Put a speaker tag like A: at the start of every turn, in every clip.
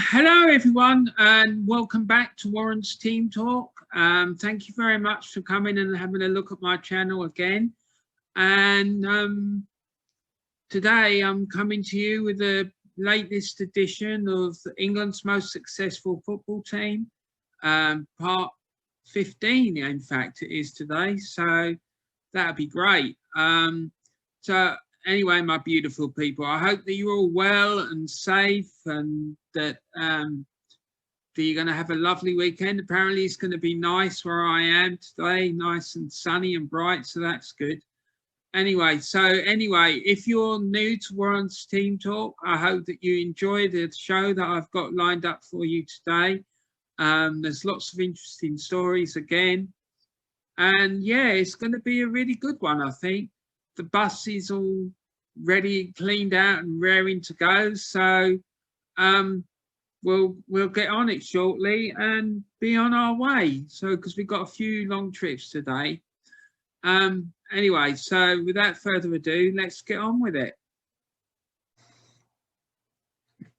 A: Hello everyone, and welcome back to Warren's Team Talk. Thank you very much for coming and having a look at my channel again. And today I'm coming to you with the latest edition of England's most successful football team, part 15, in fact, it is today. So that'd be great. So anyway, my beautiful people, I hope that you're all well and safe, and that you're going to have a lovely weekend. Apparently it's going to be nice where I am today, nice and sunny and bright, so that's good. Anyway, if you're new to Warren's Team Talk, I hope that you enjoy the show that I've got lined up for you today. There's lots of interesting stories again. And yeah, it's going to be a really good one, I think. The bus is all ready, cleaned out and raring to go. So we'll get on it shortly and be on our way. So because we've got a few long trips today. Anyway, so without further ado, let's get on with it.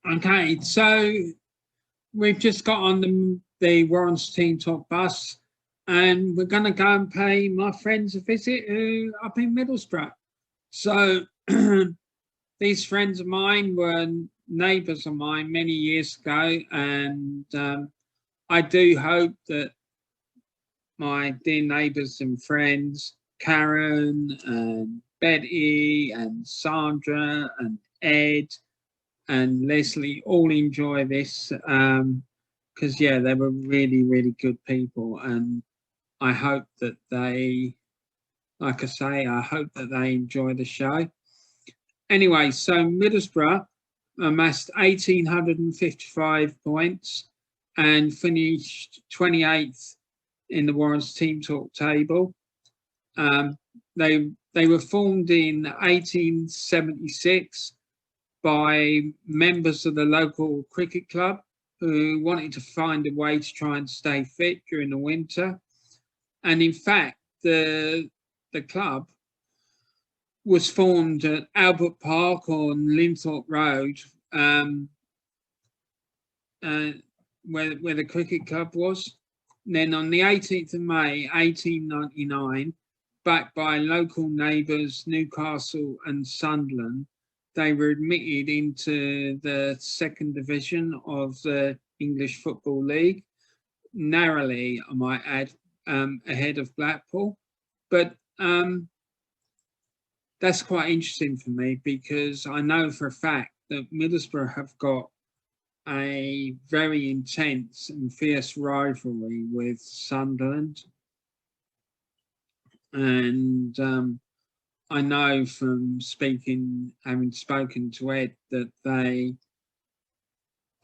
A: Okay, so we've just got on the Warren's Team Talk bus, and we're going to go and pay my friends a visit up in Middlesbrough. So these friends of mine were neighbours of mine many years ago, and I do hope that my dear neighbours and friends, Karen and Betty and Sandra and Ed and Leslie, all enjoy this, because yeah, they were really, really good people, and I hope that they, like I say, I hope that they enjoy the show. Anyway, so Middlesbrough amassed 1,855 points and finished 28th in the Warren's Team Talk table. They were formed in 1876 by members of the local cricket club who wanted to find a way to try and stay fit during the winter. And in fact, the club was formed at Albert Park on Linthorpe Road, where the cricket club was. And then on the 18th of May, 1899, backed by local neighbours Newcastle and Sunderland, they were admitted into the second division of the English Football League, narrowly, I might add, ahead of Blackpool. But that's quite interesting for me, because I know for a fact that Middlesbrough have got a very intense and fierce rivalry with Sunderland. And I know from having spoken to Ed, that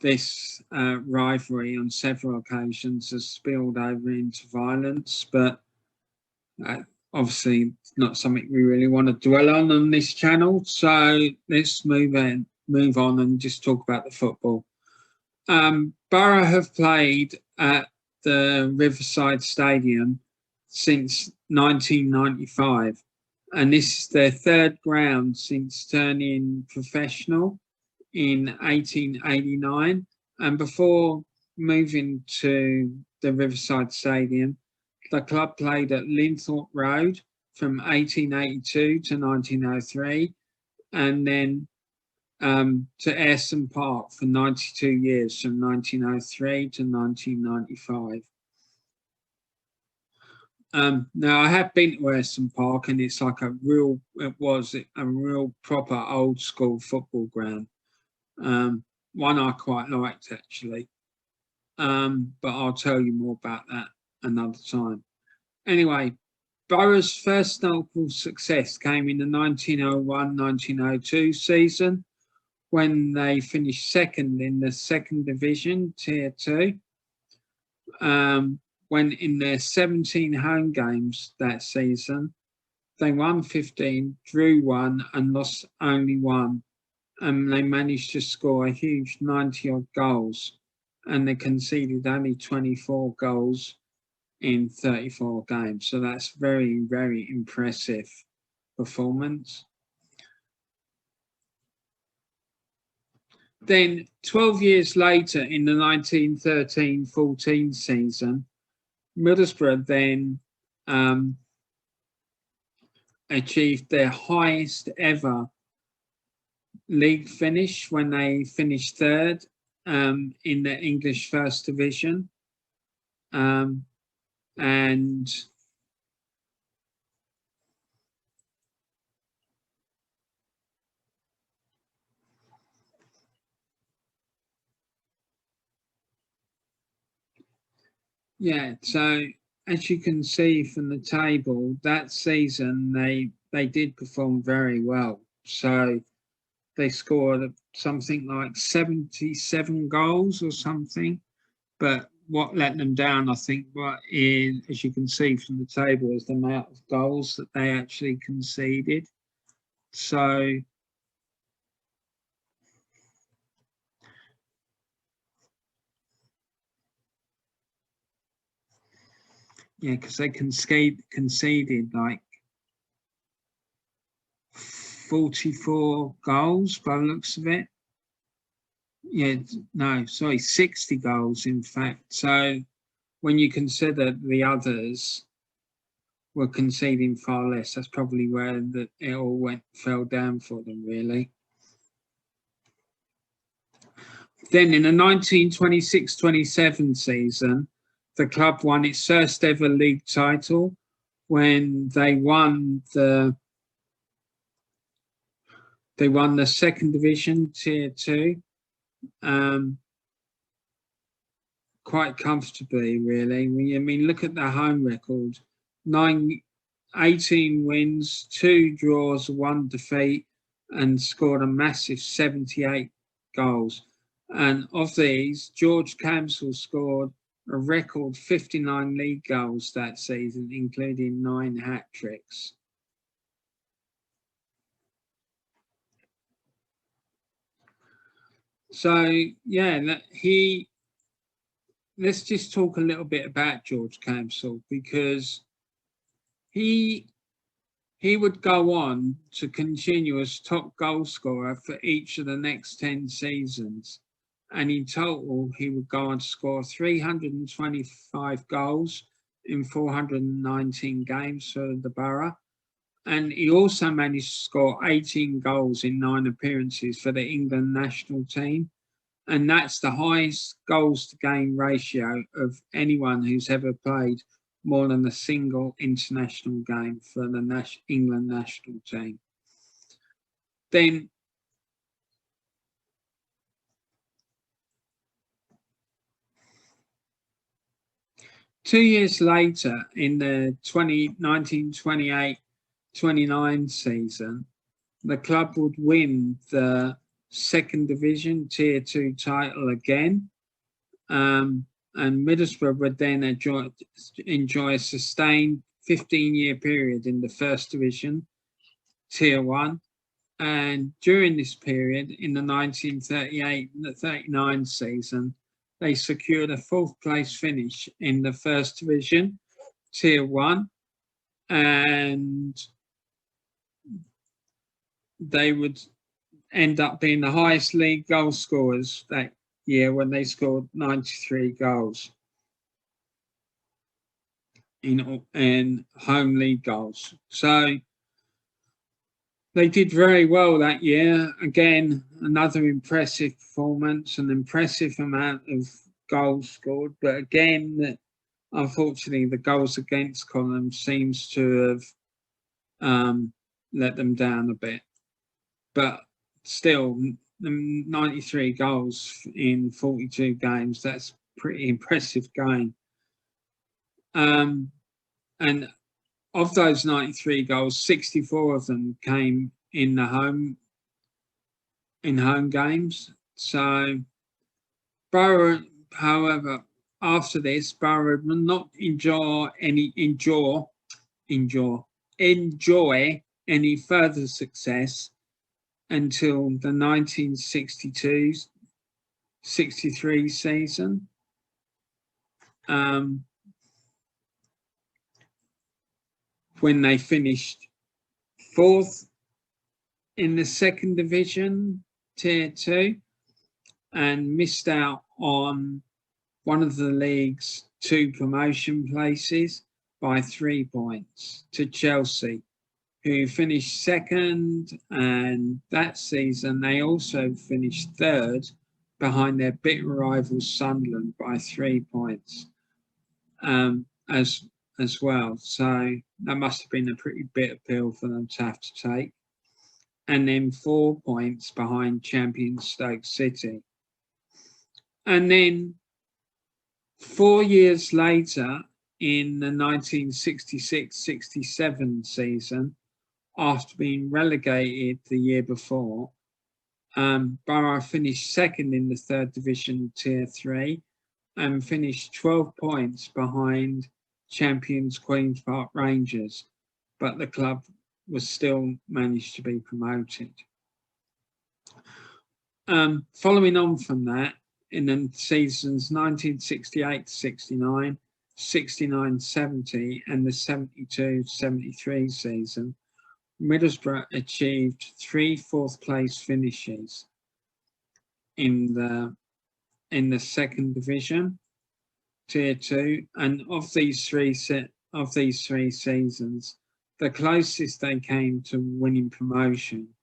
A: this rivalry on several occasions has spilled over into violence, but obviously it's not something we really want to dwell on this channel. So let's move on and just talk about the football. Borough have played at the Riverside Stadium since 1995, and this is their third ground since turning professional in 1889. And before moving to the Riverside Stadium, the club played at Linthorpe Road from 1882 to 1903, and then to Ayresome Park for 92 years, from 1903 to 1995. Now, I have been to Ayresome Park, and it's like it was a real proper old school football ground. One I quite liked, actually. But I'll tell you more about that another time. Anyway, Borough's first notable success came in the 1901-1902 season, when they finished second in the second division, Tier 2. When in their 17 home games that season, they won 15, drew 1 and lost only 1. And they managed to score a huge 90-odd goals, and they conceded only 24 goals in 34 games. So that's very, very impressive performance. Then 12 years later, in the 1913-14 season, Middlesbrough then achieved their highest ever league finish when they finished third in the English First Division. And yeah, so as you can see from the table, that season they did perform very well. So they scored something like 77 goals or something. But what let them down, I think, is, as you can see from the table, is the amount of goals that they actually conceded. So yeah, because they conceded like 44 goals by the looks of it. Yeah, no, sorry, 60 goals in fact. So when you consider the others were conceding far less, that's probably where it all fell down for them, really. Then in the 1926-27 season, the club won its first ever league title when they won the second division, Tier 2, quite comfortably, really. I mean, look at their home record: 18 wins, 2 draws, 1 defeat, and scored a massive 78 goals. And of these, George Campbell scored a record 59 league goals that season, including 9 hat-tricks. So, yeah, let's just talk a little bit about George Campbell, because he would go on to continue as top goal scorer for each of the next 10 seasons. And in total, he would go on to score 325 goals in 419 games for the Borough. And he also managed to score 18 goals in 9 appearances for the England national team. And that's the highest goals to game ratio of anyone who's ever played more than a single international game for the England national team. Then 2 years later, in the 1928-29 season, the club would win the second division Tier 2 title again. And Middlesbrough would then enjoy a sustained 15-year period in the first division, Tier 1. And during this period, in the 1938-39 season, they secured a 4th place finish in the first division, Tier 1. And they would end up being the highest league goal scorers that year when they scored 93 goals in home league goals. So they did very well that year. Again, another impressive performance, an impressive amount of goals scored. But again, unfortunately, the goals against column seems to have let them down a bit. But still, 93 goals in 42 games, that's pretty impressive going. And of those 93 goals, 64 of them came in home games. So Borough, however, after this, Borough will not enjoy any further success until the 1962-63 season. when they finished 4th in the 2nd division, Tier 2, and missed out on one of the league's 2 promotion places by 3 points to Chelsea, who finished 2nd, and that season they also finished 3rd behind their bitter rivals Sunderland by 3 points as well. So that must have been a pretty bitter pill for them to have to take. And then 4 points behind champion Stoke City. And then 4 years later, in the 1966-67 season, after being relegated the year before, Borough finished 2nd in the 3rd division, Tier 3, and finished 12 points behind champions Queen's Park Rangers, but the club was still managed to be promoted. Following on from that, in the seasons 1968-69, 69-70, and the 72-73 season, Middlesbrough achieved 3 4th place finishes in the 2nd division, Tier 2, and of these three seasons, the closest they came to winning promotion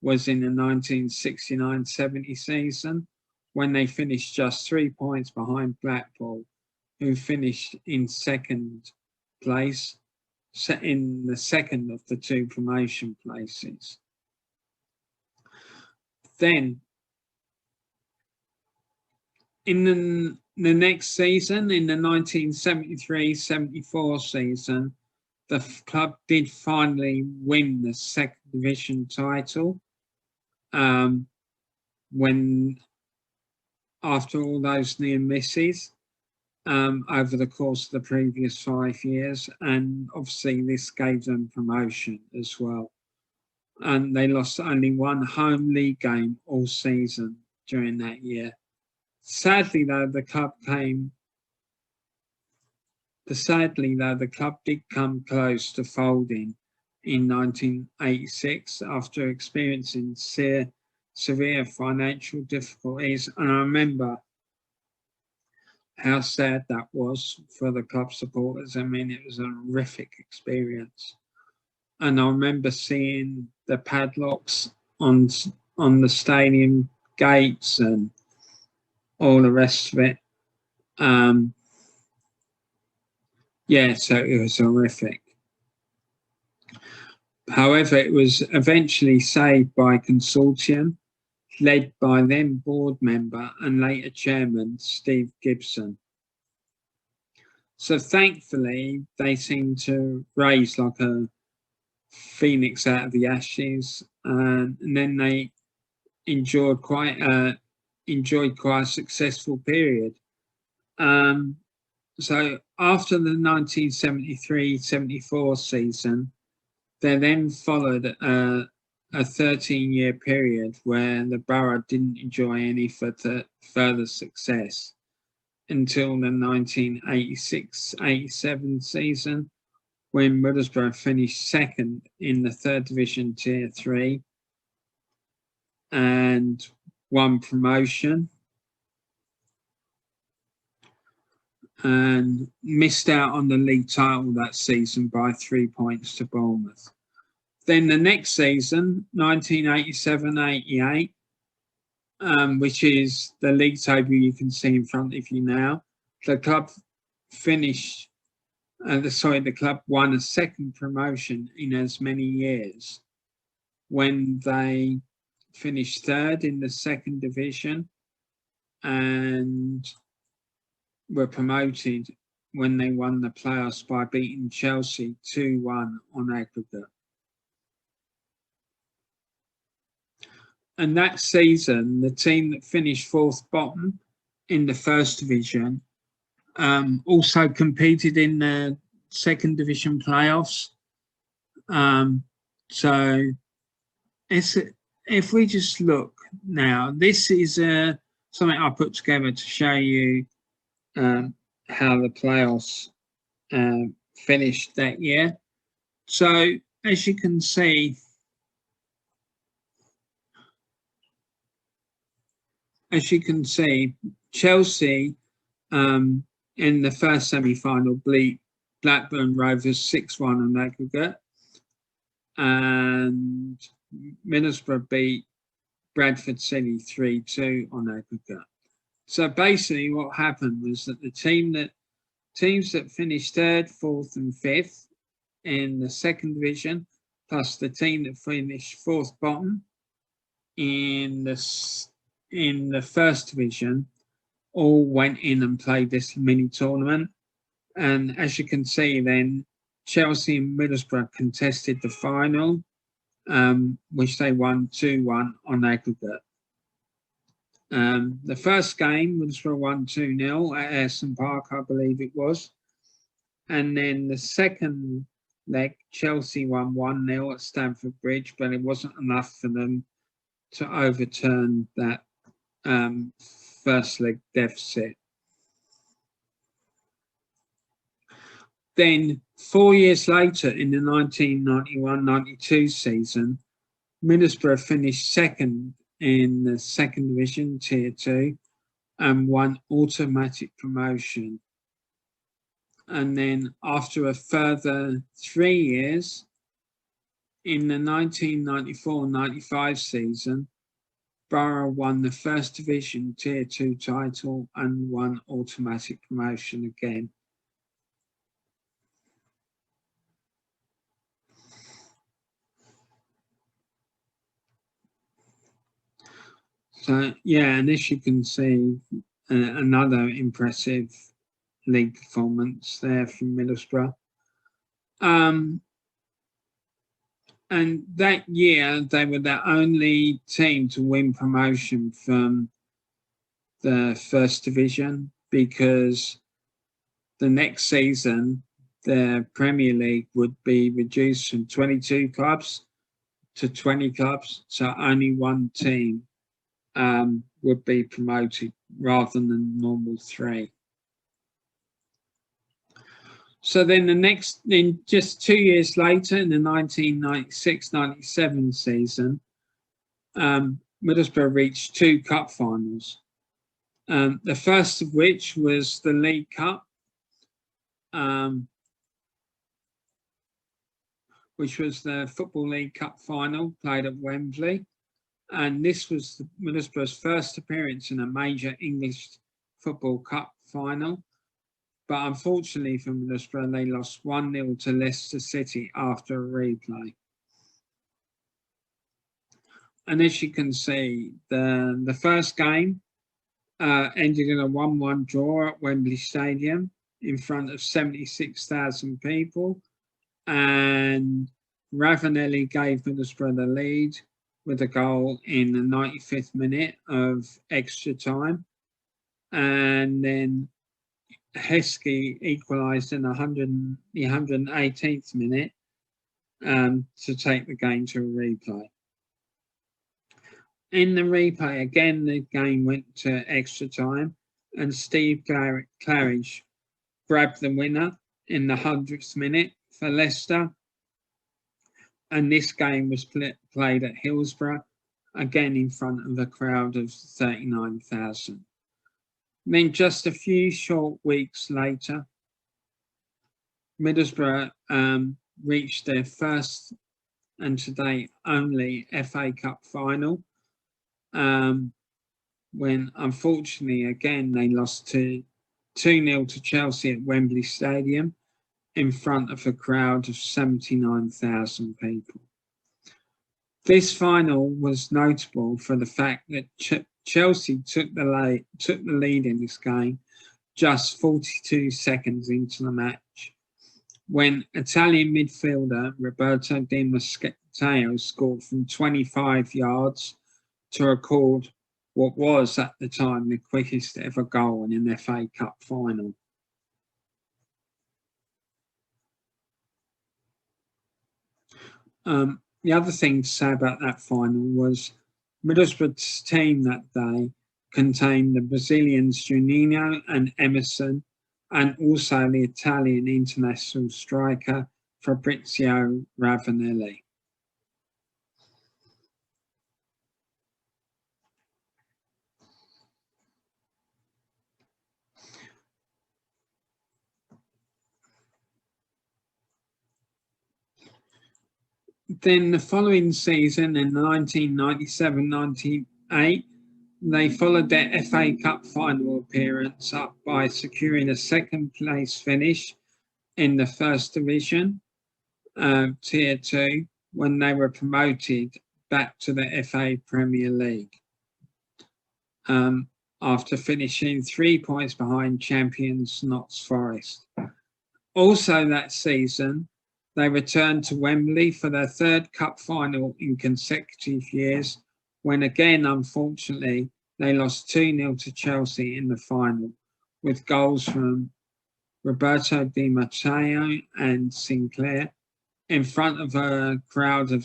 A: was in the 1969-70 season, when they finished just 3 points behind Blackpool, who finished in 2nd place, in the 2nd of the 2 promotion places. Then, in the next season, in the 1973-74 season, the club did finally win the 2nd division title, when, after all those near misses over the course of the previous 5 years, and obviously this gave them promotion as well. And they lost only 1 home league game all season during that year. Sadly, though, the club did come close to folding in 1986 after experiencing severe financial difficulties. And I remember how sad that was for the club supporters. I mean, it was a horrific experience. And I remember seeing the padlocks on the stadium gates and all the rest of it. Yeah, so it was horrific. However, it was eventually saved by a consortium led by then board member and later chairman Steve Gibson. So thankfully, they seemed to rise like a phoenix out of the ashes, and then they enjoyed quite a successful period. So after the 1973-74 season, there then followed a 13-year period where the borough didn't enjoy any further success until the 1986-87 season, when Middlesbrough finished 2nd in the 3rd division Tier 3 and won promotion, and missed out on the league title that season by 3 points to Bournemouth. Then the next season, 1987-88, which is the league table you can see in front of you now, the club the club won a 2nd promotion in as many years, when they finished 3rd in the 2nd division and were promoted when they won the playoffs by beating Chelsea 2-1 on aggregate. And that season, the team that finished 4th bottom in the 1st division also competed in the 2nd division playoffs. So if we just look now, this is something I put together to show you how the playoffs finished that year. So as you can see, Chelsea in the first semi-final beat Blackburn Rovers 6-1 on aggregate, and Middlesbrough beat Bradford City 3-2 on aggregate. So basically what happened was that the teams that finished third, fourth and fifth in the second division, plus the team that finished fourth bottom in the first division, all went in and played this mini tournament. And as you can see then, Chelsea and Middlesbrough contested the final, which they won 2-1 on aggregate. The first game, Middlesbrough won 2-0 at Ayresome Park, I believe it was. And then the second leg, Chelsea won 1-0 at Stamford Bridge, but it wasn't enough for them to overturn that first leg deficit. Then 4 years later, in the 1991-92 season, Middlesbrough finished second in the second division, Tier 2, and won automatic promotion. And then after a further 3 years, in the 1994-95 season, Borough won the first division Tier 2 title and won automatic promotion again. So, yeah, and as you can see, another impressive league performance there from Middlesbrough. And that year, they were the only team to win promotion from the first division, because the next season, the Premier League would be reduced from 22 clubs to 20 clubs. So only one team would be promoted rather than the normal 3. So then just 2 years later, in the 1996-97 season, Middlesbrough reached 2 cup finals. The first of which was the League Cup, which was the Football League Cup final played at Wembley. And this was Middlesbrough's first appearance in a major English Football Cup final. But unfortunately for Middlesbrough, they lost 1-0 to Leicester City after a replay. And as you can see, the first game ended in a 1-1 draw at Wembley Stadium in front of 76,000 people. And Ravanelli gave Middlesbrough the lead with a goal in the 95th minute of extra time. And then Heskey equalised in the 118th minute to take the game to a replay. In the replay, again, the game went to extra time, and Steve Claridge grabbed the winner in the 100th minute for Leicester. And this game was played at Hillsborough, again in front of a crowd of 39,000. Then just a few short weeks later, Middlesbrough reached their first and to date only FA Cup final, when unfortunately again they lost 2-0 to Chelsea at Wembley Stadium in front of a crowd of 79,000 people. This final was notable for the fact that Chelsea took the lead in this game just 42 seconds into the match, when Italian midfielder Roberto Di Matteo scored from 25 yards to record what was at the time the quickest ever goal in an FA Cup final. The other thing to say about that final was Middlesbrough's team that day contained the Brazilians Juninho and Emerson, and also the Italian international striker Fabrizio Ravanelli. Then the following season, in 1997-98, they followed their FA Cup final appearance up by securing a second place finish in the First Division, Tier 2, when they were promoted back to the FA Premier League, after finishing 3 points behind champions Notts Forest. Also that season, they returned to Wembley for their third cup final in consecutive years, when again, unfortunately, they lost 2-0 to Chelsea in the final, with goals from Roberto Di Matteo and Sinclair, in front of a crowd of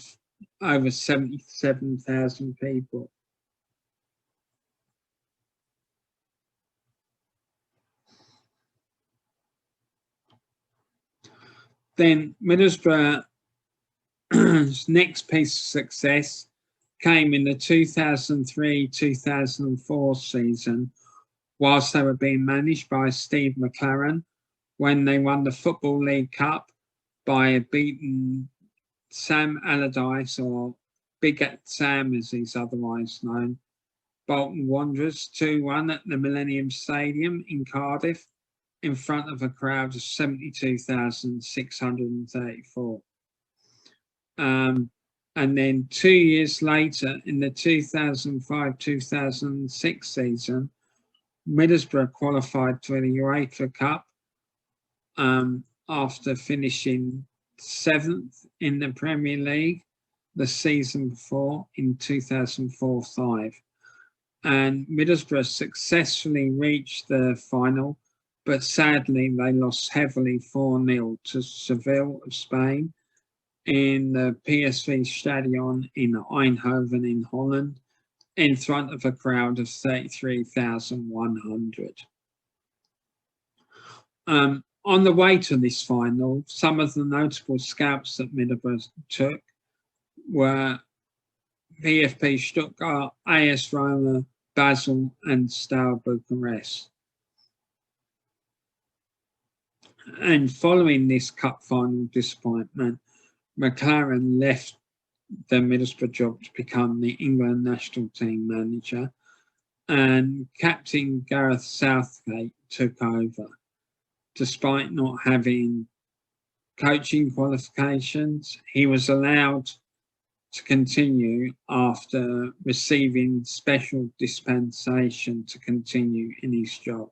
A: over 77,000 people. Then Middlesbrough's next piece of success came in the 2003-2004 season, whilst they were being managed by Steve McLaren, when they won the Football League Cup by beating Sam Allardyce, or Big Sam as he's otherwise known, Bolton Wanderers 2-1 at the Millennium Stadium in Cardiff, in front of a crowd of 72,634. And then 2 years later, in the 2005-2006 season, Middlesbrough qualified for the UEFA Cup after finishing 7th in the Premier League the season before in 2004-05. And Middlesbrough successfully reached the final, but sadly they lost heavily 4-0 to Seville of Spain in the PSV Stadion in Eindhoven in Holland, in front of a crowd of 33,100. On the way to this final, some of the notable scouts that Middlesbrough took were VfB Stuttgart, AS Roma, Basel and Steaua Bucharest. And following this cup final disappointment, McLaren left the Middlesbrough job to become the England national team manager, and Captain Gareth Southgate took over. Despite not having coaching qualifications, he was allowed to continue after receiving special dispensation to continue in his job.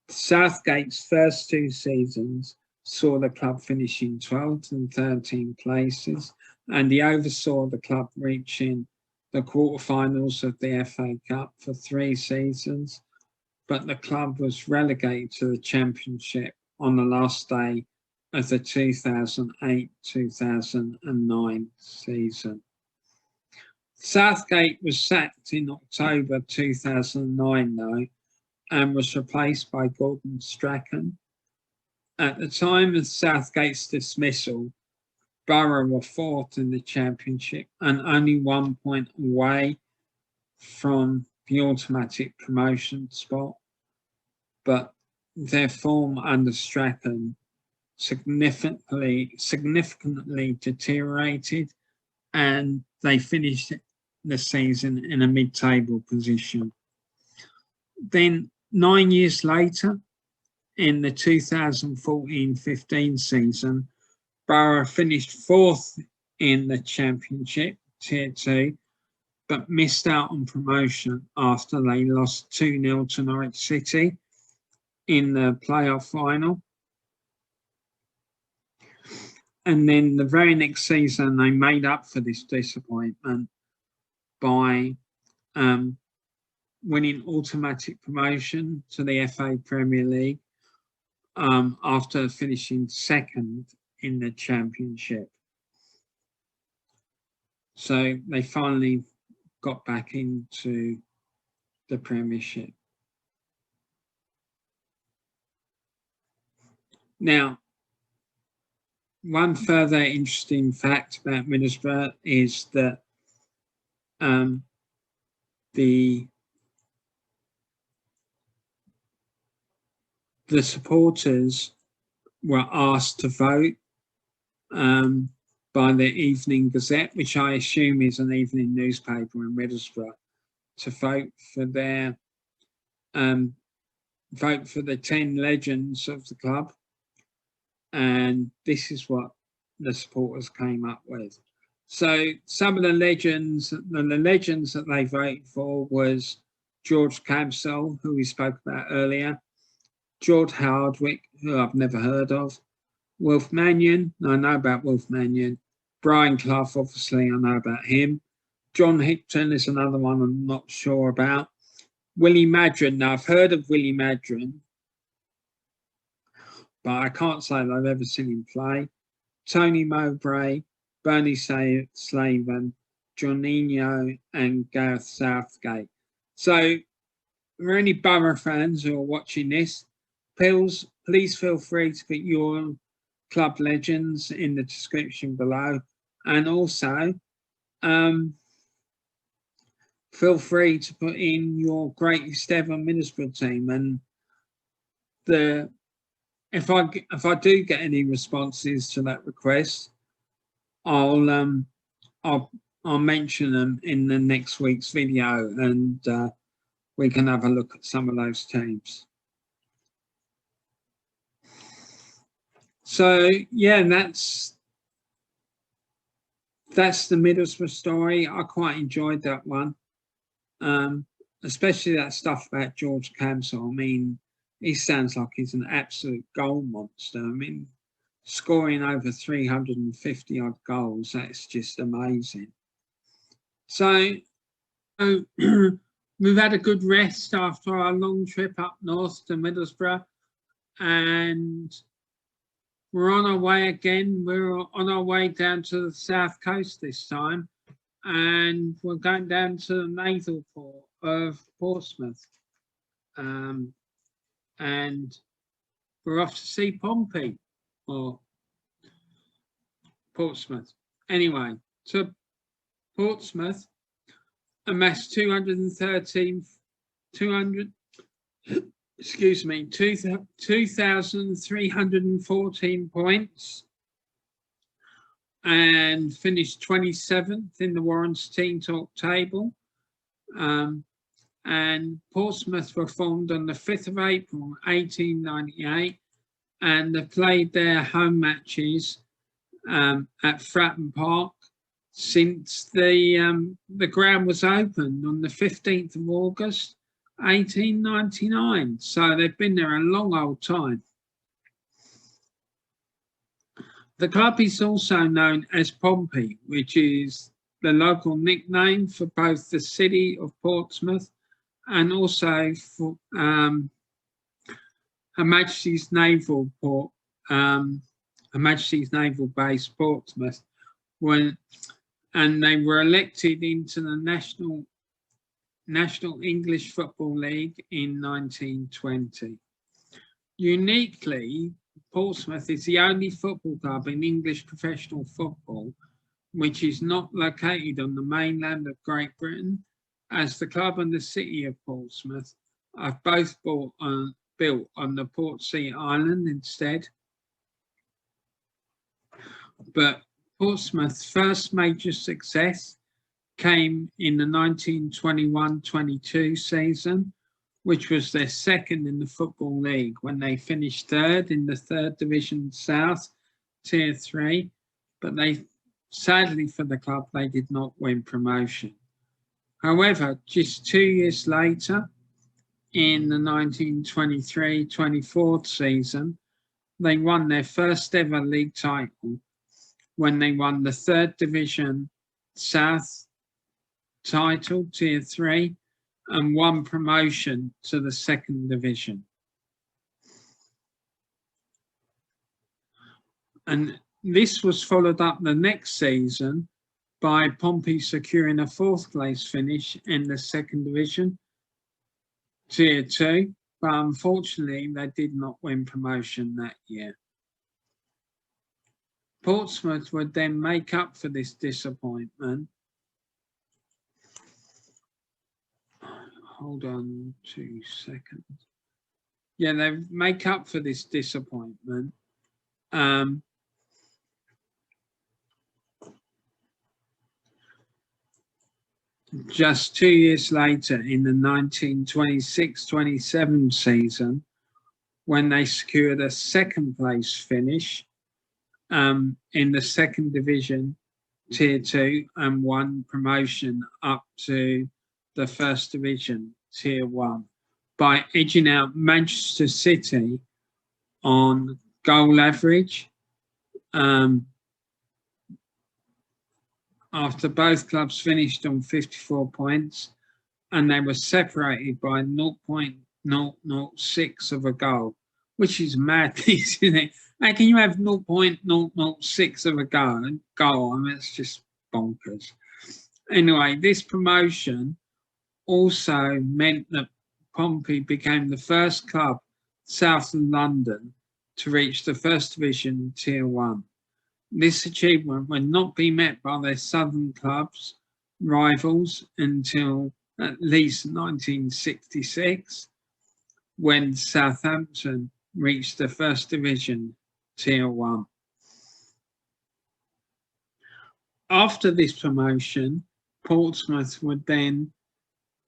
A: Southgate's first 2 seasons saw the club finishing 12th and 13th places, and he oversaw the club reaching the quarterfinals of the FA Cup for 3 seasons, but the club was relegated to the Championship on the last day of the 2008-2009 season. Southgate was sacked in October 2009 though, and was replaced by Gordon Strachan. At the time of Southgate's dismissal, Borough were 4th in the Championship and only 1 point away from the automatic promotion spot, but their form under Strachan significantly deteriorated, and they finished the season in a mid-table position. Then 9 years later, in the 2014-15 season, Borough finished 4th in the Championship, Tier 2, but missed out on promotion after they lost 2-0 to Norwich City in the playoff final. And then the very next season, they made up for this disappointment by winning automatic promotion to the FA Premier League after finishing 2nd in the Championship. So they finally got back into the Premiership. Now, one further interesting fact about Middlesbrough is that the supporters were asked to vote by the Evening Gazette, which I assume is an evening newspaper in Middlesbrough, to vote for the 10 legends of the club. And this is what the supporters came up with. So some of the legends that they voted for was George Cabsell, who we spoke about earlier, George Hardwick, who I've never heard of, Wilf Mannion, I know about Wilf Mannion, Brian Clough, obviously I know about him, John Hickton is another one I'm not sure about, Willie Madron, now I've heard of Willie Madron, but I can't say that I've ever seen him play, Tony Mowbray, Bernie Slaven, Johninho and Gareth Southgate. So for any Borough fans who are watching this, please feel free to put your club legends in the description below, and also feel free to put in your greatest ever Middlesbrough team. And if I do get any responses to that request, I'll mention them in the next week's video, and we can have a look at some of those teams. So yeah, that's the Middlesbrough story. I quite enjoyed that one, especially that stuff about George Cabsell. I mean, he sounds like he's an absolute goal monster. I mean, scoring over 350 odd goals, that's just amazing. So we've had a good rest after our long trip up north to Middlesbrough, and we're on our way again. We're on our way down to the south coast this time, and we're going down to the naval port of Portsmouth. And we're off to see Pompey, or Portsmouth. Anyway, so Portsmouth amassed 2,314 points and finished 27th in the Warren's Team Talk table. And Portsmouth were formed on the 5th of April 1898, and they played their home matches at Fratton Park since the ground was opened on the 15th of August 1899. So they've been there a long old time. The club is also known as Pompey, which is the local nickname for both the city of Portsmouth and also for Her Majesty's Naval Port, Her Majesty's Naval Base, Portsmouth, and they were elected into the National English Football League in 1920. Uniquely, Portsmouth is the only football club in English professional football which is not located on the mainland of Great Britain, as the club and the city of Portsmouth are both built on the Portsea Island instead. But Portsmouth's first major success came in the 1921-22 season, which was their second in the Football League, when they finished third in the 3rd Division South, Tier 3, but sadly for the club, they did not win promotion. However, just 2 years later, in the 1923-24 season, they won their first ever league title when they won the 3rd Division South title, Tier 3, and won promotion to the 2nd Division. And this was followed up the next season by Pompey securing a 4th place finish in the 2nd Division, Tier 2, but unfortunately they did not win promotion that year. Portsmouth would then make up for this disappointment. Hold on 2 seconds. Yeah, they make up for this disappointment. Just 2 years later, in the 1926-27 season, when they secured a second place finish in the second division, Tier 2, and won promotion up to the first division, Tier 1, by edging out Manchester City on goal average. After both clubs finished on 54 points, and they were separated by 0.006 of a goal, which is madness, isn't it? How can you have 0.006 of a goal? I mean, it's just bonkers. Anyway, this promotion also meant that Pompey became the first club south of London to reach the first division, Tier 1. This achievement would not be met by their southern clubs rivals until at least 1966, when Southampton reached the first division, Tier 1. After this promotion, Portsmouth would then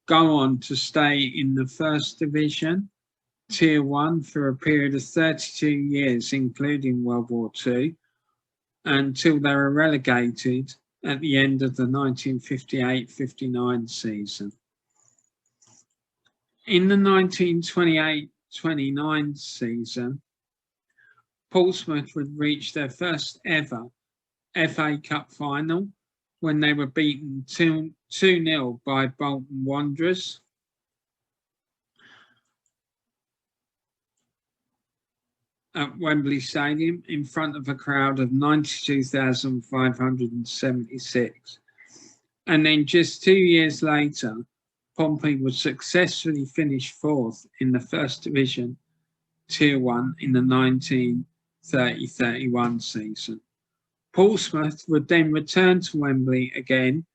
A: go on to stay in the first division, Tier 1, for a period of 32 years, including World War II, until they were relegated at the end of the 1958-59 season. In the 1928-29 season, Portsmouth would reach their first ever FA Cup final when they were beaten 2-0 by Bolton Wanderers. At Wembley Stadium in front of a crowd of 92,576. And then just 2 years later, Pompey would successfully finish fourth in the first division, Tier 1, in the 1930-31 season. Portsmouth would then return to Wembley again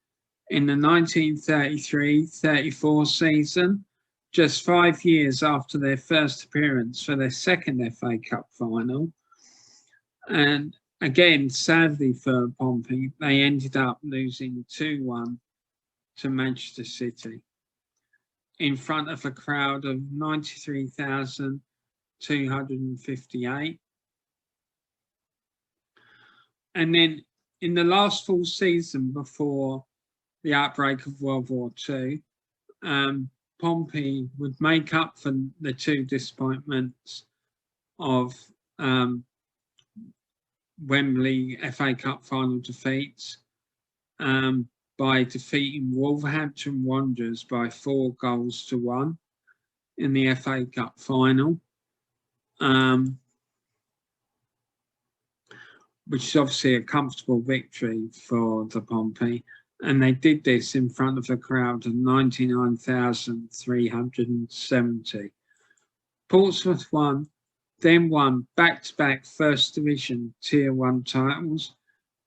A: in the 1933-34 season, just 5 years after their first appearance for their second FA Cup final. And again, sadly for Pompey, they ended up losing 2-1 to Manchester City in front of a crowd of 93,258. And then in the last full season before the outbreak of World War II, Pompey would make up for the two disappointments of Wembley FA Cup final defeats by defeating Wolverhampton Wanderers by 4-1 in the FA Cup final, which is obviously a comfortable victory for the Pompey. And they did this in front of a crowd of 99,370. Portsmouth then won back-to-back First Division Tier 1 titles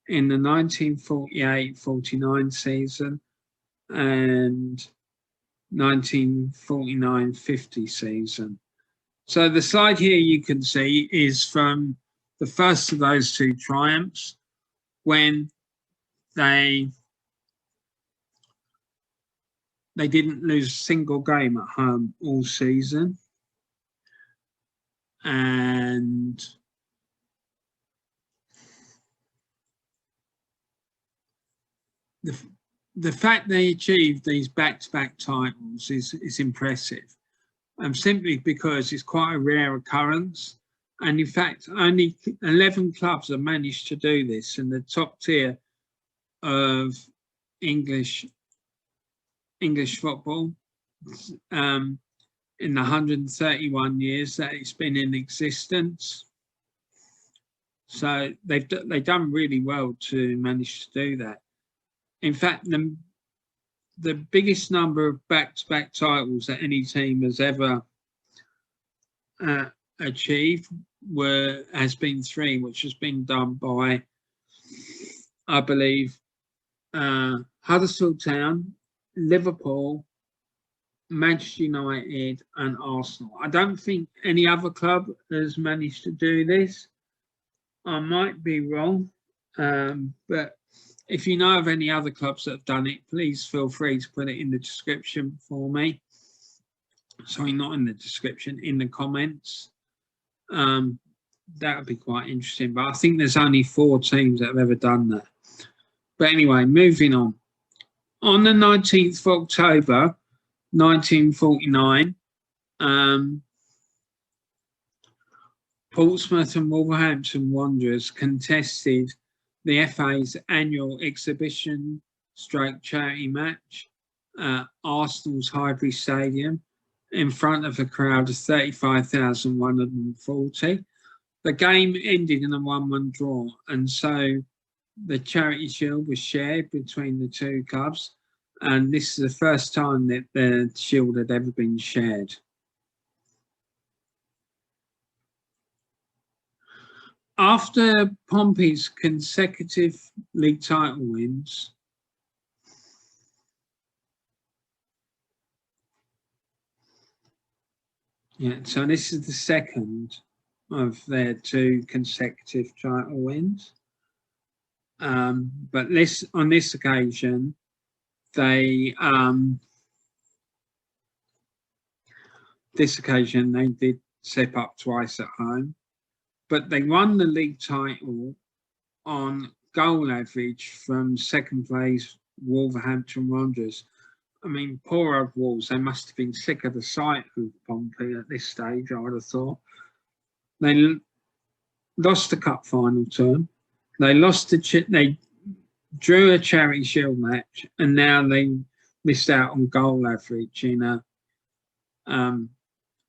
A: in the 1948-49 season and 1949-50 season. So the slide here you can see is from the first of those two triumphs, when they didn't lose a single game at home all season. And the fact they achieved these back-to-back titles is impressive, simply because it's quite a rare occurrence. And in fact, only 11 clubs have managed to do this in the top tier of English football in the 131 years that it's been in existence. So they've done really well to manage to do that. In fact, the biggest number of back-to-back titles that any team has ever achieved has been 3, which has been done by I believe, Huddersfield Town, Liverpool, Manchester United and Arsenal. I don't think any other club has managed to do this. I might be wrong, but if you know of any other clubs that have done it, please feel free to put it in the description for me. Sorry, not in the description, in the comments. That would be quite interesting, but I think there's only 4 teams that have ever done that. But anyway, moving on. On the 19th of October, 1949, Portsmouth and Wolverhampton Wanderers contested the FA's annual exhibition / charity match at Arsenal's Highbury Stadium in front of a crowd of 35,140. The game ended in a 1-1 draw, and so the charity shield was shared between the 2 clubs, and this is the first time that the shield had ever been shared. After Pompey's consecutive league title wins, so this is the second of their 2 consecutive title wins. But on this occasion, they did step up twice at home, but they won the league title on goal average from second place Wolverhampton Wanderers. I mean, poor old Wolves, they must have been sick of the sight of Pompey at this stage, I would have thought. They lost the cup final term. They they drew a charity shield match, and now they missed out on goal average in a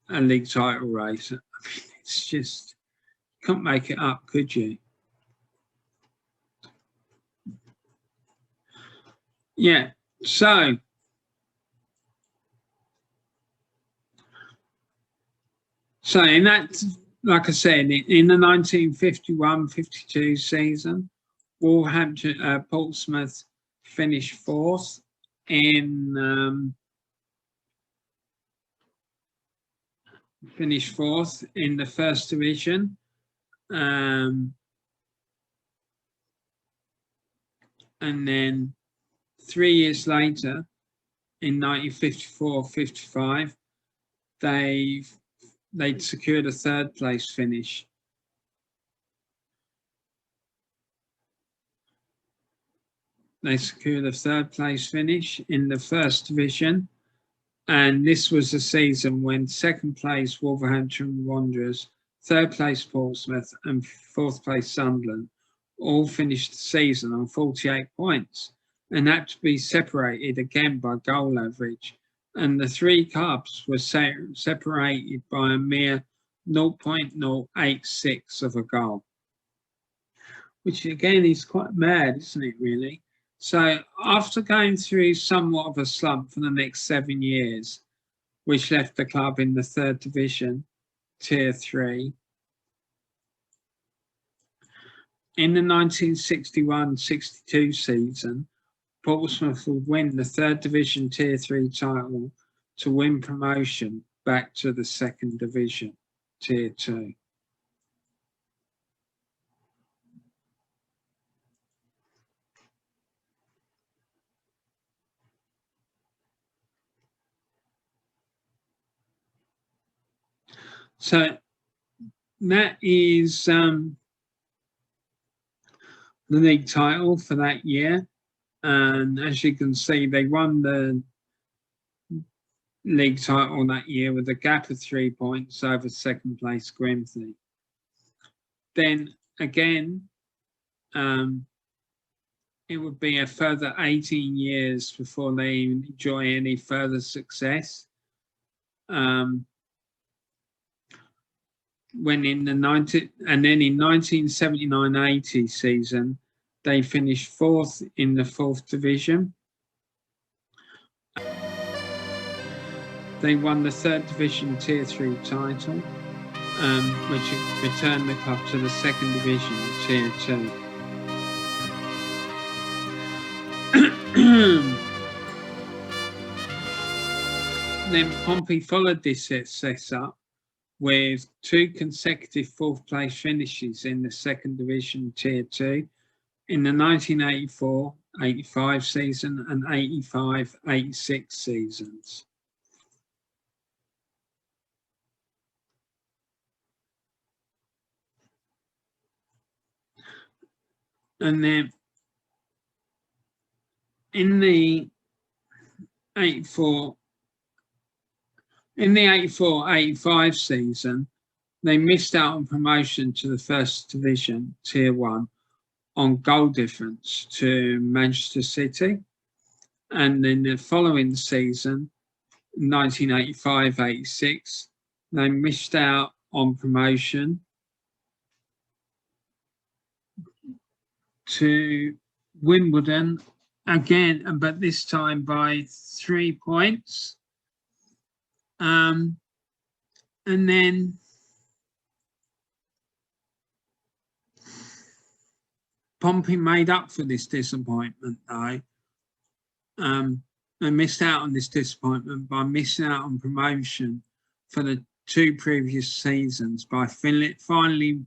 A: league title race. I mean, it's just, you couldn't make it up, could you? Yeah, so in that, like I said, in the 1951-52 season, Wolverhampton, Portsmouth finished 4th in the first division. And then 3 years later, in 1954-55, they'd secured a 3rd place finish. They secured a 3rd place finish in the first division, and this was the season when 2nd place Wolverhampton Wanderers, 3rd place Portsmouth and 4th place Sunderland all finished the season on 48 points, and had to be separated again by goal average. And the 3 clubs were separated by a mere 0.086 of a goal, which again is quite mad, isn't it, really? So after going through somewhat of a slump for the next 7 years, which left the club in the 3rd division, Tier 3, in the 1961-62 season, Portsmouth would win the 3rd division Tier 3 title to win promotion back to the 2nd division, Tier 2. So that is the league title for that year. And as you can see, they won the league title that year with a gap of 3 points over 2nd place Grimsby. Then again, it would be a further 18 years before they enjoy any further success. When in the 1979-80 season, they finished 4th in the 4th division. They won the 3rd division Tier 3 title, which returned the club to the 2nd division Tier 2. Then Pompey followed this success up with 2 consecutive 4th place finishes in the 2nd Division Tier 2 in the 1984-85 season and 85-86 seasons. And then in the 84-85 season, they missed out on promotion to the 1st Division Tier 1 on goal difference to Manchester City. And in the following season, 1985-86, they missed out on promotion to Wimbledon again, but this time by 3 points. And then Pompey made up for this disappointment, though. They missed out on this disappointment by missing out on promotion for the 2 previous seasons by finally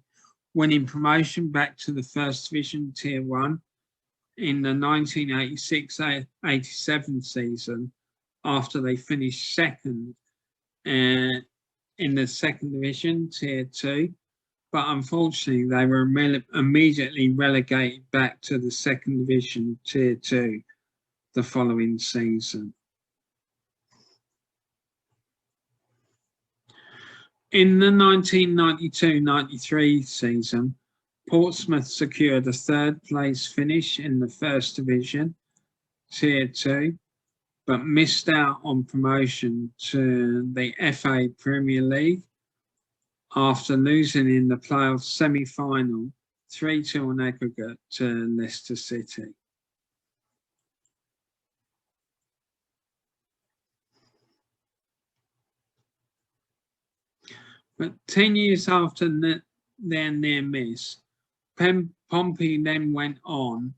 A: winning promotion back to the 1st Division Tier 1 in the 1986-87 season after they finished 2nd in the 2nd Division Tier 2. But unfortunately, they were immediately relegated back to the 2nd Division Tier 2 the following season. In the 1992-93 season, Portsmouth secured a 3rd place finish in the 1st Division Tier 2, but missed out on promotion to the FA Premier League after losing in the playoff semi-final 3-2 on aggregate to Leicester City. But 10 years after their near miss, Pompey then went on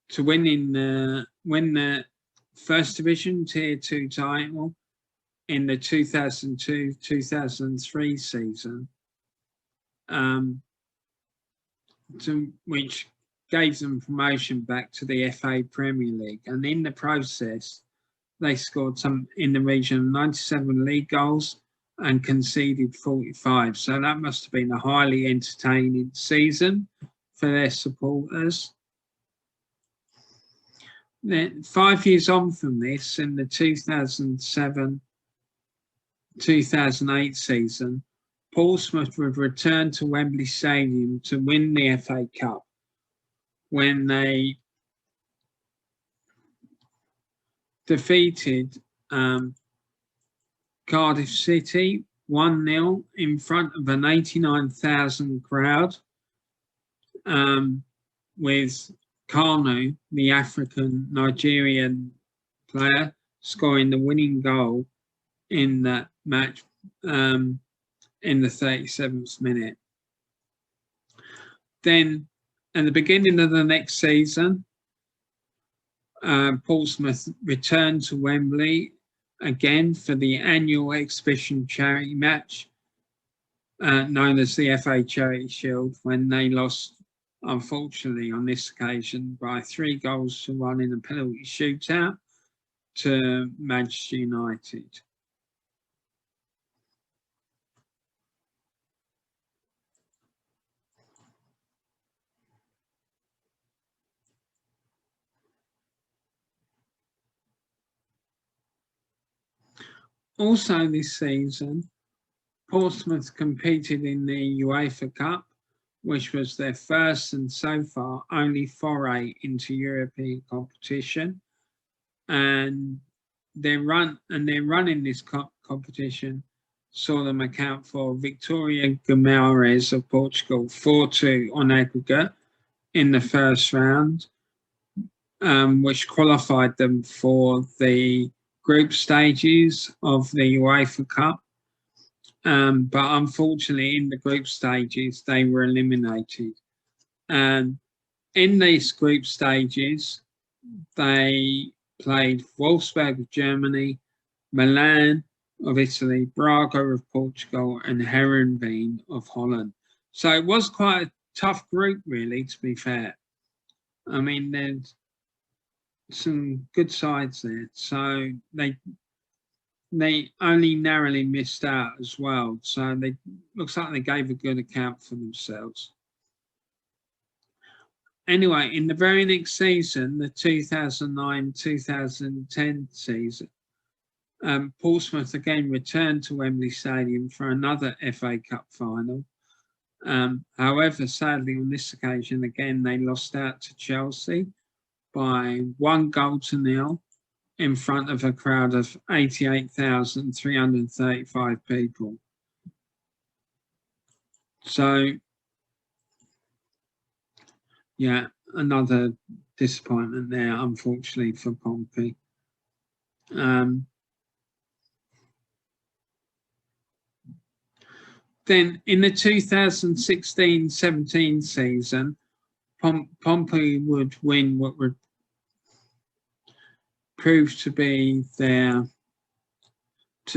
A: to win the 1st Division Tier 2 title in the 2002-2003 season, which gave them promotion back to the FA Premier League. And in the process, they scored some in the region of 97 league goals and conceded 45. So that must have been a highly entertaining season for their supporters. Then 5 years on from this, in the 2007-2008 season, Portsmouth would return to Wembley Stadium to win the FA Cup when they defeated Cardiff City 1-0 in front of an 89,000 crowd, with Kanu, the African Nigerian player, scoring the winning goal in that match in the 37th minute. Then at the beginning of the next season, Portsmouth returned to Wembley again for the annual exhibition charity match known as the FA Charity Shield, when they lost, unfortunately on this occasion, by 3-1 in a penalty shootout to Manchester United. Also this season, Portsmouth competed in the UEFA Cup, which was their first and so far only foray into European competition. And their run in this competition saw them account for Victoria Guimarães of Portugal 4-2 on aggregate in the first round, which qualified them for the group stages of the UEFA Cup. But unfortunately, in the group stages, they were eliminated. And In these group stages, they played Wolfsburg of Germany, Milan of Italy, Braga of Portugal, and Heerenveen of Holland. So it was quite a tough group, really, to be fair. I mean, there's some good sides there. So they only narrowly missed out as well. So they looks like they gave a good account for themselves. Anyway, in the very next season, the 2009-2010 season, Portsmouth again returned to Wembley Stadium for another FA Cup final. However, sadly, on this occasion, again, they lost out to Chelsea by 1-0 in front of a crowd of 88,335 people. So, yeah, another disappointment there, unfortunately, for Pompey. Then in the 2016-17 season, Pompey would win what would prove to be to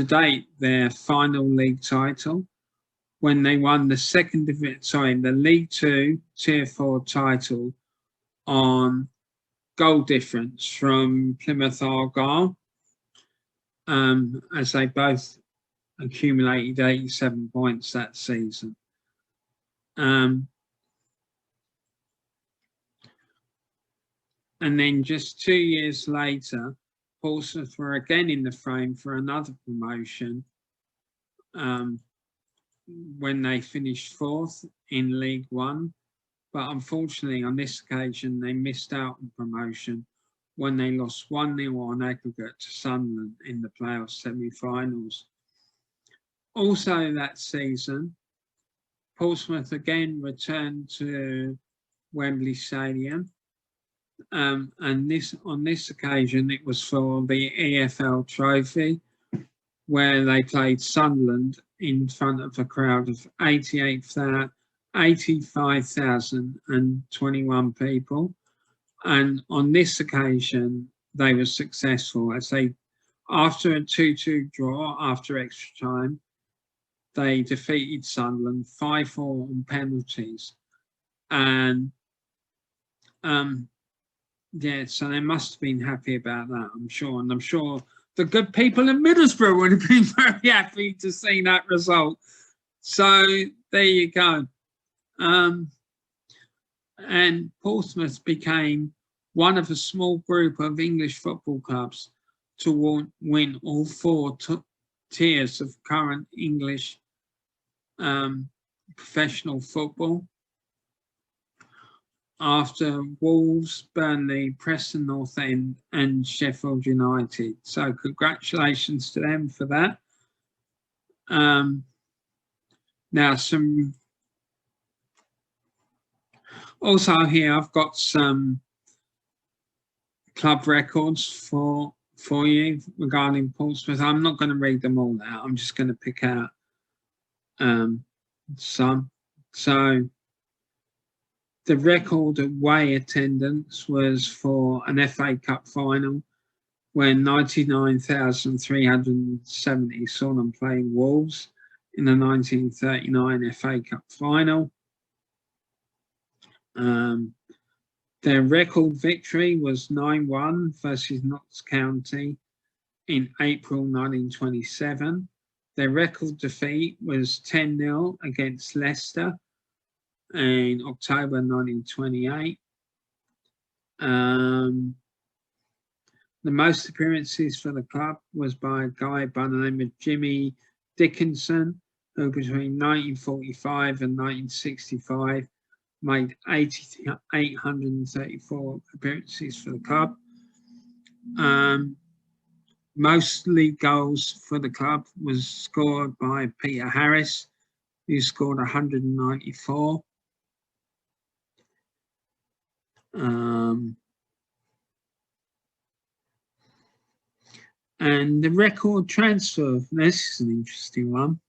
A: date, their final league title, when they won the League Two Tier 4 title on goal difference from Plymouth Argyle, as they both accumulated 87 points that season. And then just 2 years later, Portsmouth were again in the frame for another promotion when they finished 4th in League One. But unfortunately, on this occasion, they missed out on promotion when they lost 1-0 on aggregate to Sunderland in the playoff semi-finals. Also that season, Portsmouth again returned to Wembley Stadium. And on this occasion, it was for the EFL Trophy, where they played Sunderland in front of a crowd of 85,021 people. And on this occasion, they were successful as they, after a 2-2 draw after extra time, they defeated Sunderland 5-4 on penalties. And yeah, so they must have been happy about that, I'm sure. And I'm sure the good people in Middlesbrough would have been very happy to see that result. So there you go. And Portsmouth became one of a small group of English football clubs to win all 4 tiers of current English professional football, after Wolves, Burnley, Preston North End and Sheffield United. So congratulations to them for that. Now also here I've got some club records for you regarding Portsmouth. I'm not going to read them all out. I'm just going to pick out some. So the record away attendance was for an FA Cup final when 99,370 saw them play Wolves in the 1939 FA Cup final. Their record victory was 9-1 versus Notts County in April 1927. Their record defeat was 10-0 against Leicester in October 1928. The most appearances for the club was by a guy by the name of Jimmy Dickinson, who between 1945 and 1965 made 834 appearances for the club. Most league goals for the club was scored by Peter Harris, who scored 194. And the record transfer, this is an interesting one.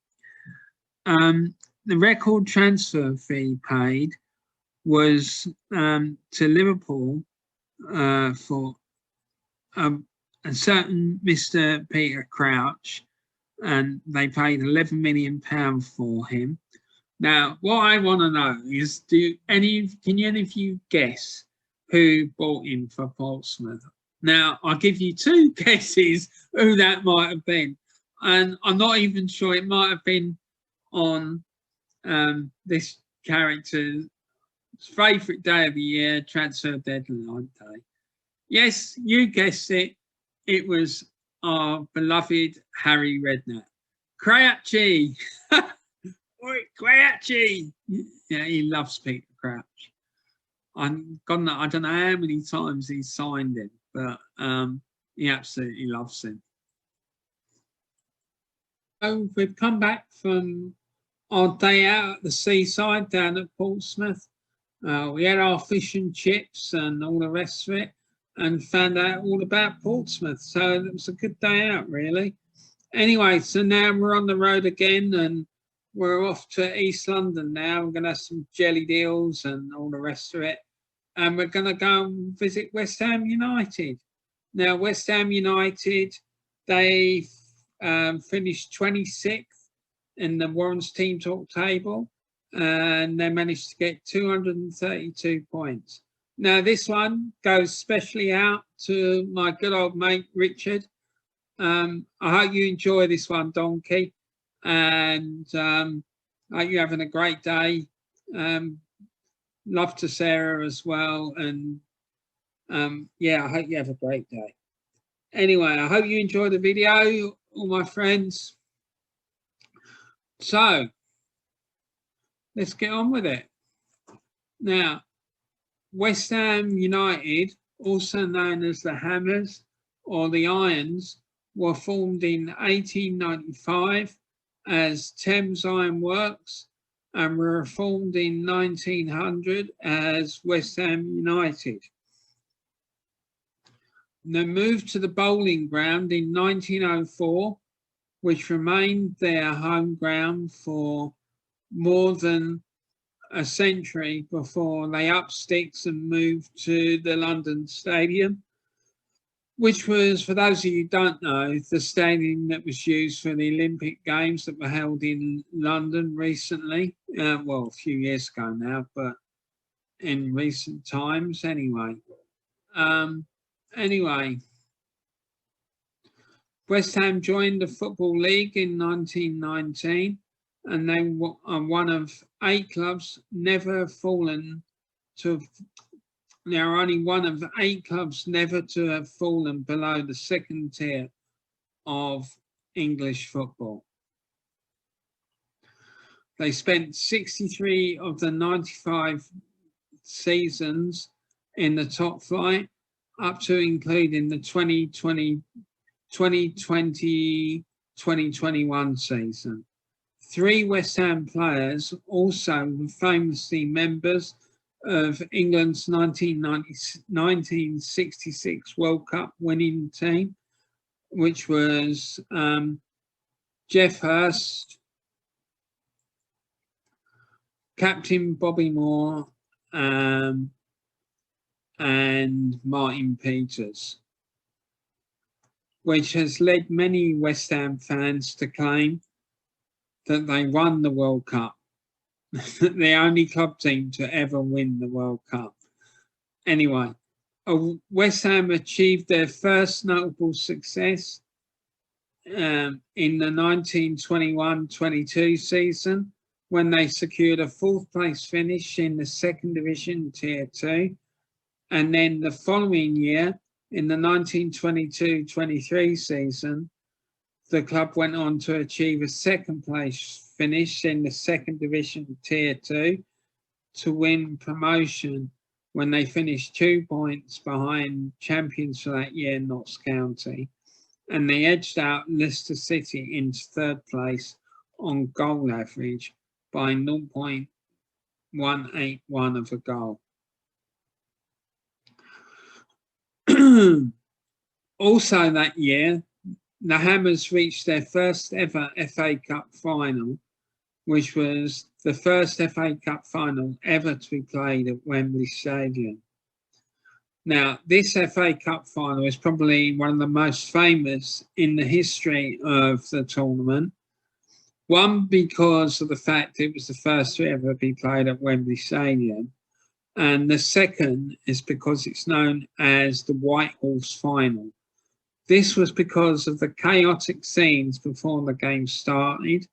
A: The record transfer fee paid was to Liverpool for a certain Mr. Peter Crouch, and they paid £11 million for him. Now, what I want to know is, can any of you guess who bought him for Portsmouth? Now, I'll give you two guesses who that might have been, and I'm not even sure. It might have been on this character's favourite day of the year, transfer deadline day. Yes, you guessed it. It was our beloved Harry Redknapp. Crouchy! Oi, Crouchy! Yeah, he loves Peter Crouch. I don't know how many times he's signed him, but he absolutely loves him. So we've come back from our day out at the seaside down at Portsmouth. We had our fish and chips and all the rest of it, and found out all about Portsmouth. So it was a good day out, really. Anyway, so now we're on the road again, and we're off to East London now. We're going to have some jelly deals and all the rest of it. And we're going to go and visit West Ham United. Now, West Ham United, they finished 26th in the Warren's Team Talk table, and they managed to get 232 points. Now, this one goes specially out to my good old mate, Richard. I hope you enjoy this one, Donkey, and I hope you're having a great day. Love to Sarah as well, and yeah, I hope you have a great day. Anyway, I hope you enjoy the video, all my friends. So, let's get on with it. Now, West Ham United, also known as the Hammers or the Irons, were formed in 1895 as Thames Iron Works and were reformed in 1900 as West Ham United. They moved to the bowling ground in 1904, which remained their home ground for more than a century before they upped sticks and moved to the London Stadium, which was, for those of you who don't know, the stadium that was used for the Olympic Games that were held in London recently. Well, a few years ago now, but in recent times anyway. Anyway, West Ham joined the Football League in 1919, and they are one of 8 clubs never fallen to. They are only one of 8 clubs never to have fallen below the 2nd tier of English football. They spent 63 of the 95 seasons in the top flight, up to including the 2020-2021 season. 3 West Ham players also were famously members of England's 1966 World Cup winning team, which was Geoff Hurst, Captain Bobby Moore, and Martin Peters, which has led many West Ham fans to claim that they won the World Cup. The only club team to ever win the World Cup. Anyway, West Ham achieved their first notable success in the 1921-22 season, when they secured a 4th place finish in the 2nd Division Tier 2. And then the following year, in the 1922-23 season, the club went on to achieve a 2nd place finish in the 2nd Division Tier 2 to win promotion when they finished 2 points behind champions for that year, Notts County. And they edged out Leicester City into 3rd place on goal average by 0.181 of a goal. Also that year, the Hammers reached their first ever FA Cup final which was the first FA Cup final ever to be played at Wembley Stadium. Now, this FA Cup final is probably one of the most famous in the history of the tournament. One, because of the fact it was the first to ever be played at Wembley Stadium. And the second is because it's known as the White Horse Final. This was because of the chaotic scenes before the game started,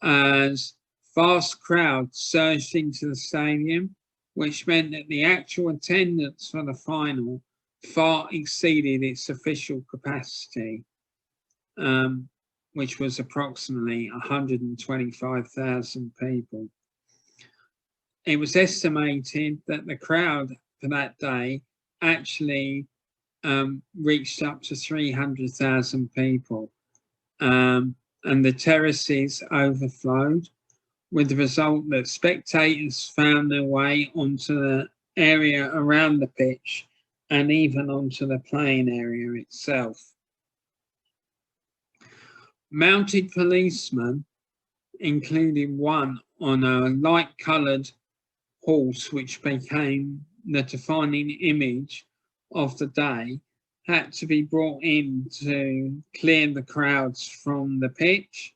A: as vast crowds surged into the stadium, which meant that the actual attendance for the final far exceeded its official capacity, which was approximately 125,000 people. It was estimated that the crowd for that day actually reached up to 300,000 people, and the terraces overflowed, with the result that spectators found their way onto the area around the pitch and even onto the playing area itself. Mounted policemen, including one on a light-coloured horse, which became the defining image of the day, had to be brought in to clear the crowds from the pitch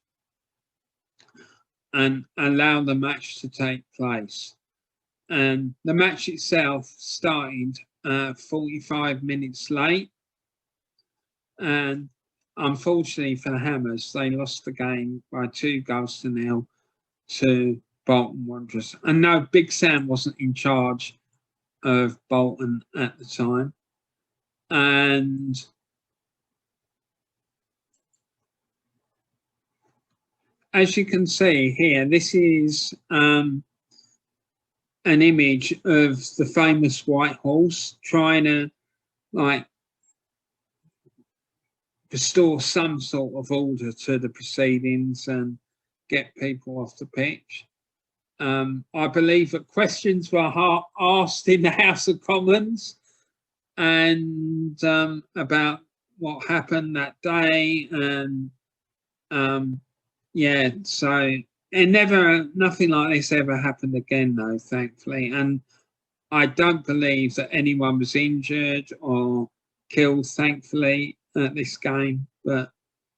A: and allow the match to take place. And the match itself started 45 minutes late, and unfortunately for the Hammers, they lost the game by 2-0 to Bolton Wanderers. And no, Big Sam wasn't in charge of Bolton at the time. And as you can see here, this is an image of the famous White Horse trying to restore some sort of order to the proceedings and get people off the pitch. I believe that questions were asked in the House of Commons and about what happened that day, and yeah, so nothing like this ever happened again, though, thankfully. And I don't believe that anyone was injured or killed, thankfully, at this game. But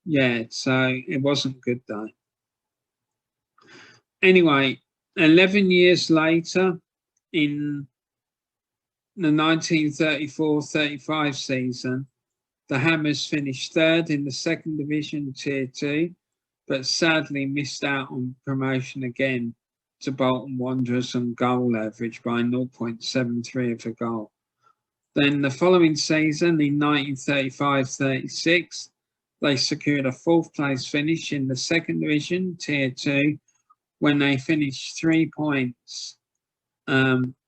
A: yeah, so it wasn't a good day. Anyway, 11 years later, in the 1934-35 season, the Hammers finished third in the second division, Tier 2, but sadly missed out on promotion again to Bolton Wanderers on goal average by 0.73 of a goal. Then the following season, in 1935-36, they secured a fourth place finish in the second division, Tier 2, when they finished 3 points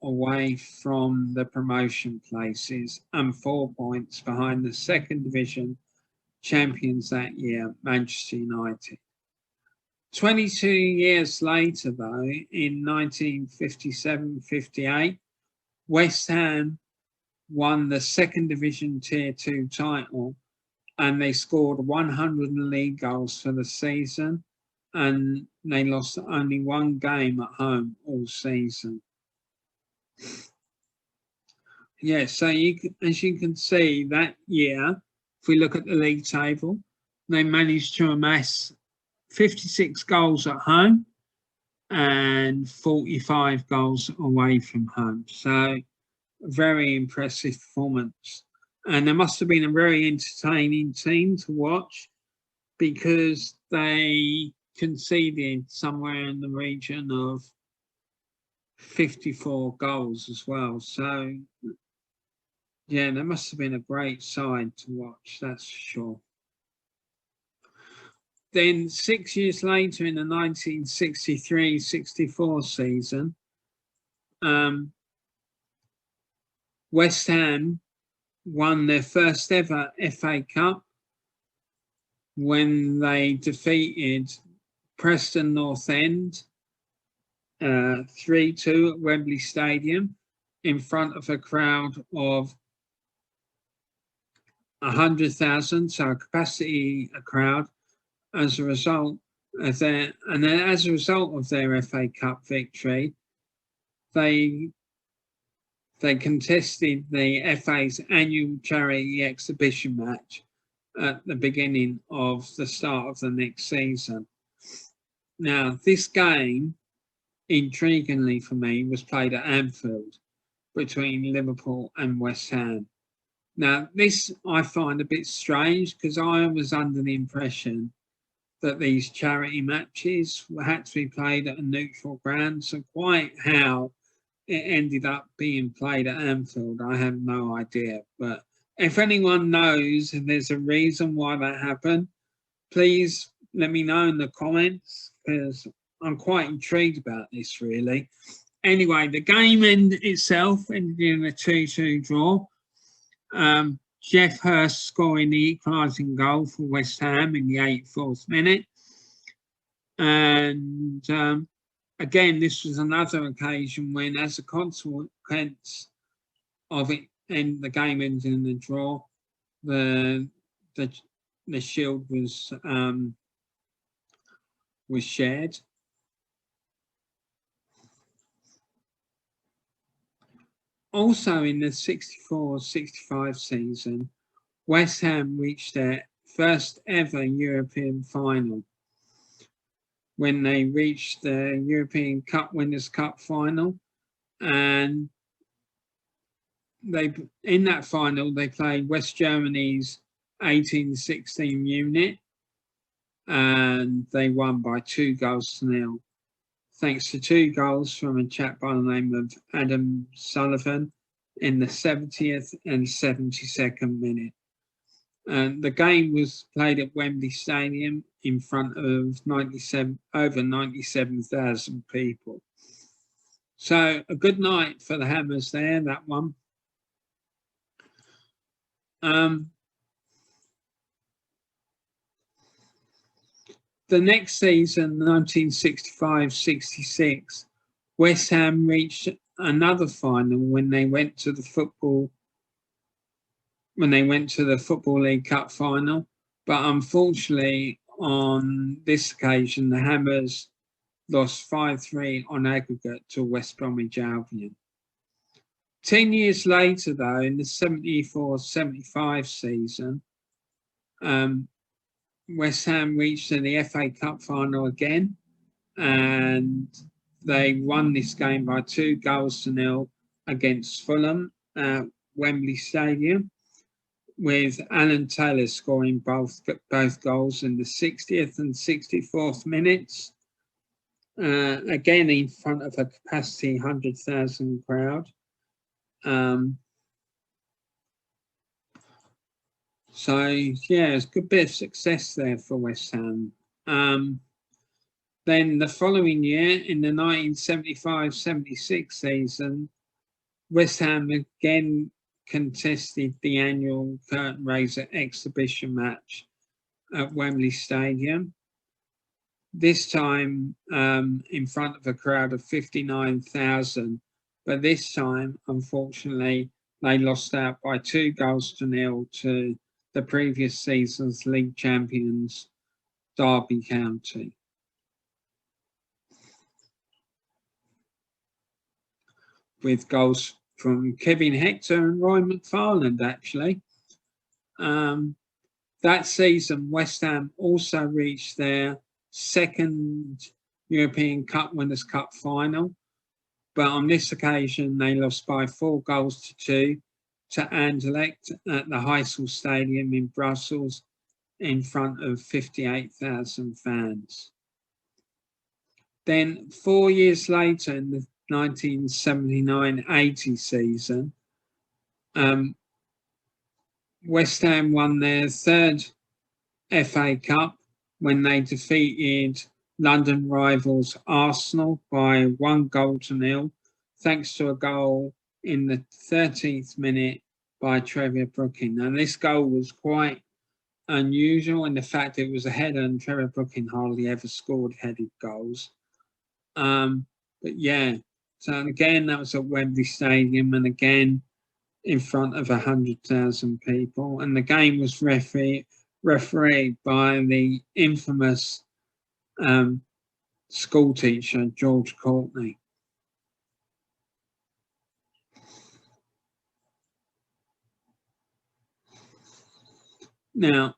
A: away from the promotion places and 4 points behind the second division champions that year, Manchester United. 22 years later, though, in 1957-58, West Ham won the second division Tier 2 title, and they scored 100 league goals for the season, and they lost only one game at home all season. Yeah, so as you can see, that year, if we look at the league table, they managed to amass 56 goals at home and 45 goals away from home. So a very impressive performance. And there must have been a very entertaining team to watch, because they conceded somewhere in the region of 54 goals as well. So yeah, there must have been a great side to watch, that's for sure. Then 6 years later, in the 1963-64 season, West Ham won their first ever FA Cup when they defeated Preston North End 3-2 at Wembley Stadium in front of a crowd of 100,000, so a capacity crowd. As a result, And then as a result of their FA Cup victory, they contested the FA's annual charity exhibition match at the beginning of the start of the next season. Now, this game, intriguingly for me, was played at Anfield between Liverpool and West Ham. Now, this I find a bit strange because I was under the impression that these charity matches had to be played at a neutral ground. So quite how it ended up being played at Anfield, I have no idea. But if anyone knows and there's a reason why that happened, please let me know in the comments because I'm quite intrigued about this, really. Anyway, the game itself ended in a 2-2 draw. Jeff Hurst scoring the equalising goal for West Ham in the 84th minute. And again, this was another occasion when, as a consequence of it, and the game ending in the draw, the shield was shared. Also in the 64-65 season, West Ham reached their first ever European final when they reached the European Cup Winners' Cup final. And in that final, they played West Germany's 1816 unit, and they won by 2-0, thanks to 2 goals from a chap by the name of Adam Sullivan in the 70th and 72nd minute. And the game was played at Wembley Stadium in front of over 97,000 people. So a good night for the Hammers there, that one. The next season, 1965-66, West Ham reached another final when they went to the Football League Cup final. But unfortunately, on this occasion, the Hammers lost 5-3 on aggregate to West Bromwich Albion. 10 years later, though, in the 74-75 season, West Ham reached the FA Cup final again, and they won this game by 2-0 against Fulham at Wembley Stadium, with Alan Taylor scoring both goals in the 60th and 64th minutes, again in front of a capacity 100,000 crowd. So, yeah, it's a good bit of success there for West Ham. Then the following year, in the 1975-76 season, West Ham again contested the annual curtain raiser exhibition match at Wembley Stadium. This time in front of a crowd of 59,000, but this time, unfortunately, they lost out by 2-0 to the previous season's league champions, Derby County. With goals from Kevin Hector and Roy McFarland, actually. That season, West Ham also reached their second European Cup Winners' Cup final, but on this occasion, they lost by 4-2 to Anderlecht at the Heysel Stadium in Brussels in front of 58,000 fans. Then 4 years later, in the 1979-80 season, West Ham won their third FA Cup when they defeated London rivals Arsenal by 1-0, thanks to a goal in the 13th minute by Trevor Brooking. And this goal was quite unusual in the fact it was a header, and Trevor Brooking hardly ever scored headed goals. But yeah, so again, that was at Wembley Stadium, and again in front of 100,000 people. And the game was refereed by the infamous school teacher, George Courtney. Now,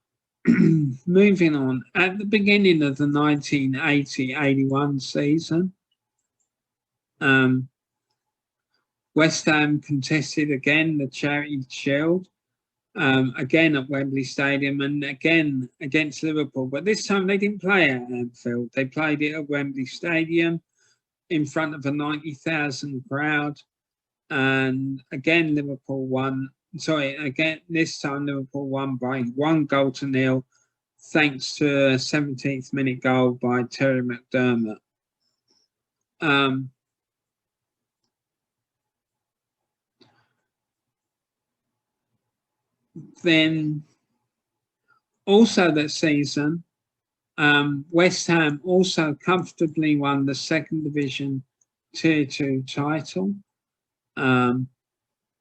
A: moving on, at the beginning of the 1980-81 season, West Ham contested again the Charity Shield, again at Wembley Stadium and again against Liverpool. But this time they didn't play at Anfield. They played it at Wembley Stadium in front of a 90,000 crowd. And again, Liverpool won. Sorry, again, this time Liverpool won by 1-0, thanks to a 17th minute goal by Terry McDermott. Then also that season, West Ham also comfortably won the second division Tier 2 title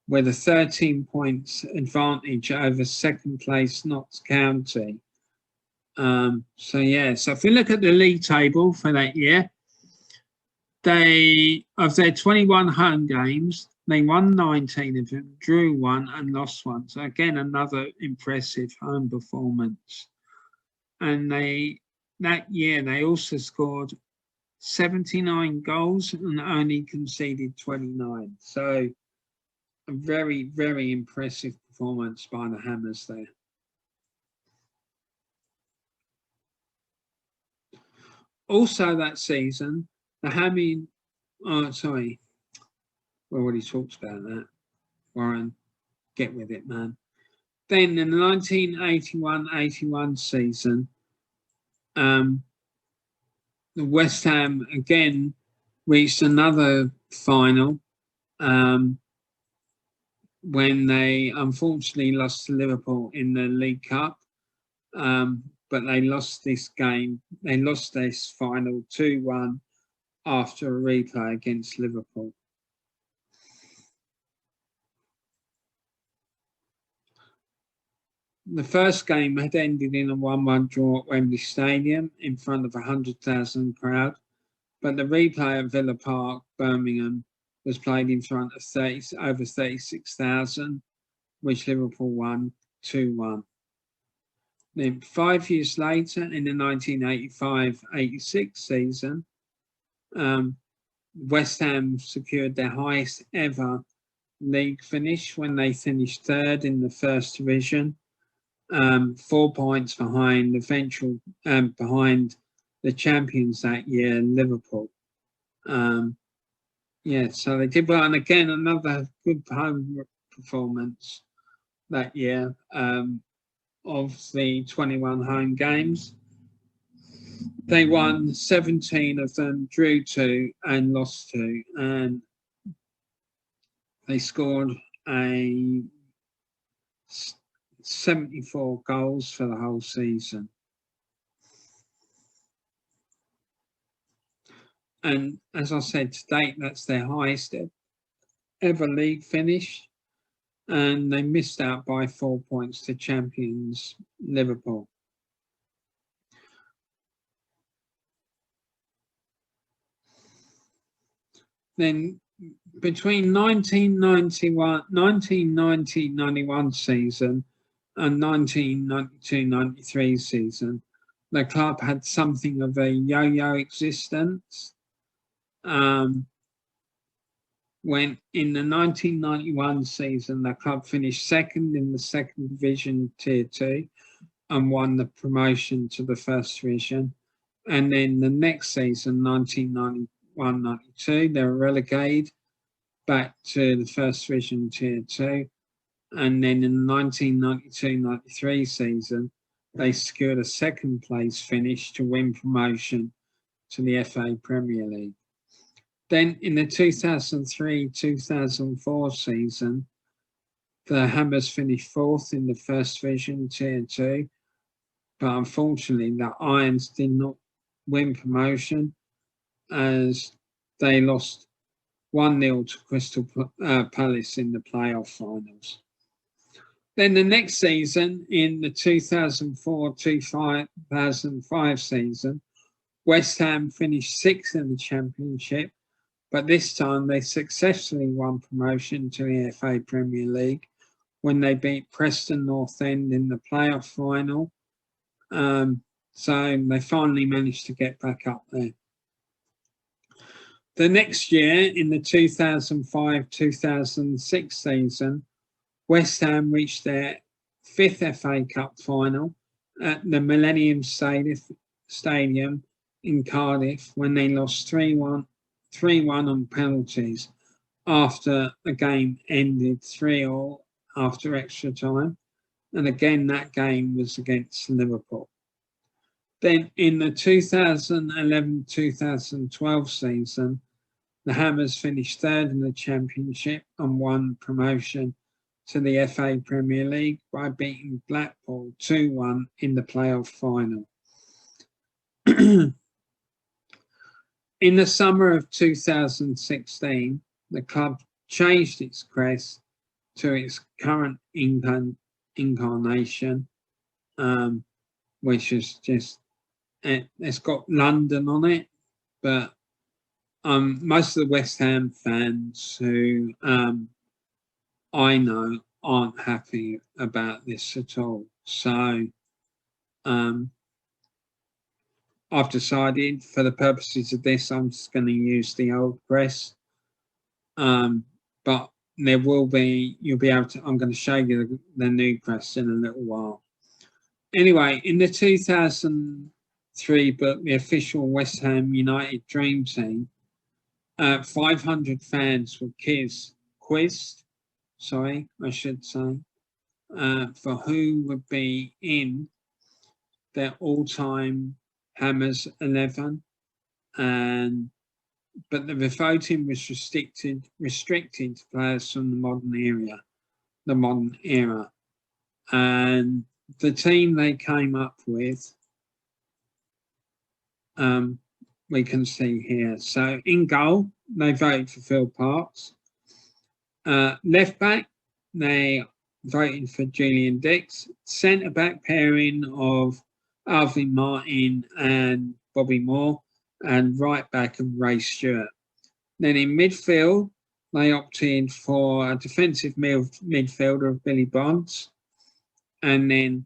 A: with a 13 points advantage over second place Notts County. So if we look at the league table for that year, of their 21 home games, they won 19 of them, drew 1 and lost 1. So again, another impressive home performance. And that year they also scored 79 goals and only conceded 29. So a very, very impressive performance by the Hammers there. Also that season, the Hammers, we already talked about that. Warren, get with it, man. Then in the 1981-81 season, the West Ham again reached another final when they unfortunately lost to Liverpool in the League Cup. But they lost this game. They lost this final 2-1 after a replay against Liverpool. The first game had ended in a 1-1 draw at Wembley Stadium in front of a 100,000 crowd, but the replay at Villa Park, Birmingham, was played in front of over 36,000, which Liverpool won 2-1. Then 5 years later, in the 1985-86 season, West Ham secured their highest ever league finish when they finished third in the first division, 4 points behind behind the champions that year, Liverpool. So they did well, and again another good home performance that year. Of the 21 home games, they won 17 of them, drew 2 and lost 2, and they scored 74 goals for the whole season. And as I said, to date, that's their highest ever league finish. And they missed out by 4 points to champions Liverpool. Then between 1990-91 season and 1992-93 season, the club had something of a yo-yo existence. When in the 1991 season, the club finished second in the second division Tier 2 and won the promotion to the first division. And then the next season, 1991-92, they were relegated back to the first division Tier 2. And then in the 1992-93 season, they secured a second place finish to win promotion to the FA Premier League. Then in the 2003-2004 season, the Hammers finished 4th in the first division Tier 2, but unfortunately the Irons did not win promotion as they lost 1-0 to Crystal Palace in the playoff finals. Then the next season, in the 2004-2005 season, West Ham finished 6th in the Championship, but this time they successfully won promotion to the FA Premier League when they beat Preston North End in the playoff final. So they finally managed to get back up there. The next year, in the 2005-2006 season, West Ham reached their 5th FA Cup final at the Millennium Stadium in Cardiff when they lost 3-1 on penalties after the game ended 3-3 after extra time. And again, that game was against Liverpool. Then in the 2011-2012 season, the Hammers finished 3rd in the Championship and won promotion to the FA Premier League by beating Blackpool 2-1 in the playoff final. In the summer of 2016, the club changed its crest to its current incarnation, which is just, it's got London on it, but most of the West Ham fans who I know aren't happy about this at all. So I've decided for the purposes of this, I'm just going to use the old crest. But there will be, you'll be able to, I'm going to show you the new crest in a little while. Anyway, in the 2003 book, The Official West Ham United Dream Team, 500 fans were quizzed, I should say, for who would be in their all-time Hammers 11, but the voting was restricted to players from the modern era, and the team they came up with, we can see here. So in goal, they voted for Phil Parkes. Left back, they voted for Julian Dix. Centre back pairing of Alvin Martin and Bobby Moore, and right back of Ray Stewart. Then in midfield, they opted for a defensive midfielder of Billy Bonds. And then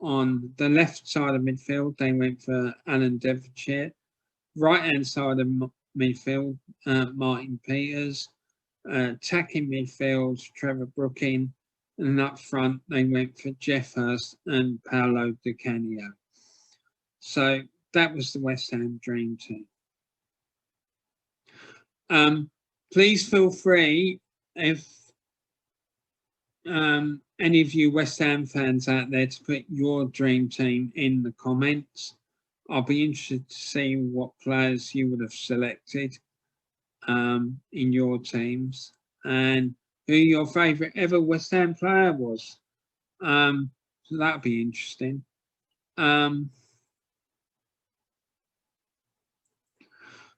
A: on the left side of midfield, they went for Alan Devonshire. Right-hand side of midfield, Martin Peters. Attacking midfield, Trevor Brooking. And up front, they went for Jeff Hurst and Paolo Di Canio. So that was the West Ham Dream Team. Please feel free, if any of you West Ham fans out there, to put your dream team in the comments. I'll be interested to see what players you would have selected in your teams and who your favourite ever West Ham player was. So that'll be interesting.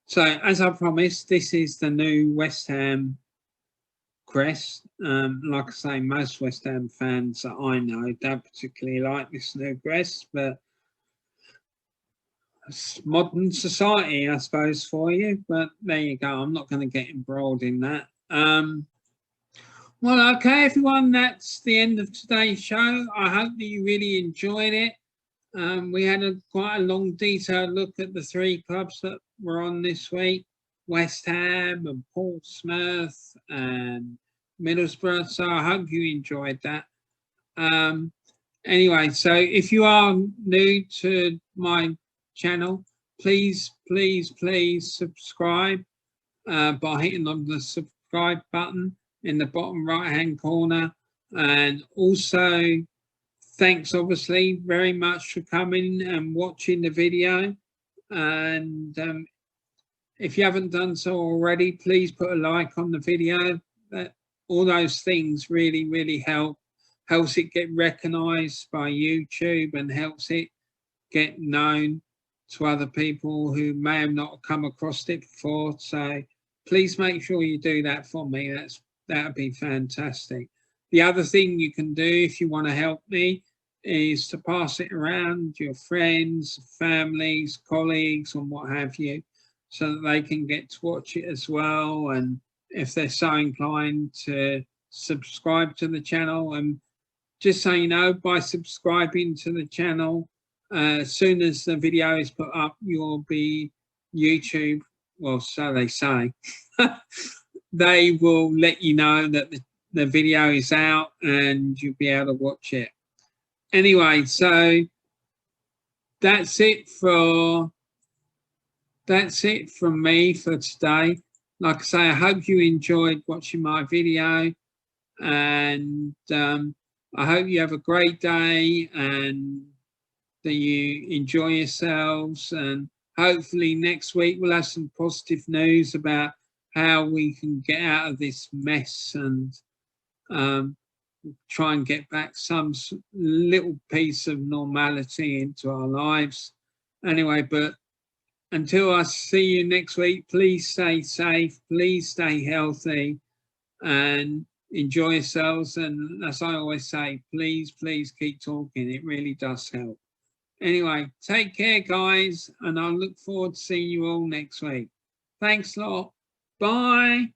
A: So as I promised, this is the new West Ham crest. Like I say, most West Ham fans that I know don't particularly like this new crest, but it's modern society, I suppose, for you. But there you go. I'm not going to get embroiled in that. Well, okay, everyone, that's the end of today's show. I hope that you really enjoyed it. We had quite a long, detailed look at the 3 clubs that were on this week: West Ham and Portsmouth and Middlesbrough. So I hope you enjoyed that. Anyway, so if you are new to my channel, please subscribe by hitting on the subscribe button in the bottom right-hand corner. And also, thanks obviously very much for coming and watching the video. And if you haven't done so already, please put a like on the video. All those things really helps it get recognized by YouTube and helps it get known to other people who may have not come across it before. So please make sure you do that for me. That would be fantastic. The other thing you can do if you want to help me is to pass it around your friends, families, colleagues, and what have you, so that they can get to watch it as well. And if they're so inclined, to subscribe to the channel. And just so you know, by subscribing to the channel, as soon as the video is put up, you'll be YouTube, well, so they say, they will let you know that the video is out and you'll be able to watch it. Anyway, so that's it from me for today. Like I say, I hope you enjoyed watching my video, and I hope you have a great day and that you enjoy yourselves. And hopefully next week we'll have some positive news about how we can get out of this mess and try and get back some little piece of normality into our lives. Anyway, but until I see you next week, please stay safe, please stay healthy, and enjoy yourselves. And as I always say, please keep talking. It really does help. Anyway, take care, guys, and I look forward to seeing you all next week. Thanks a lot. Bye.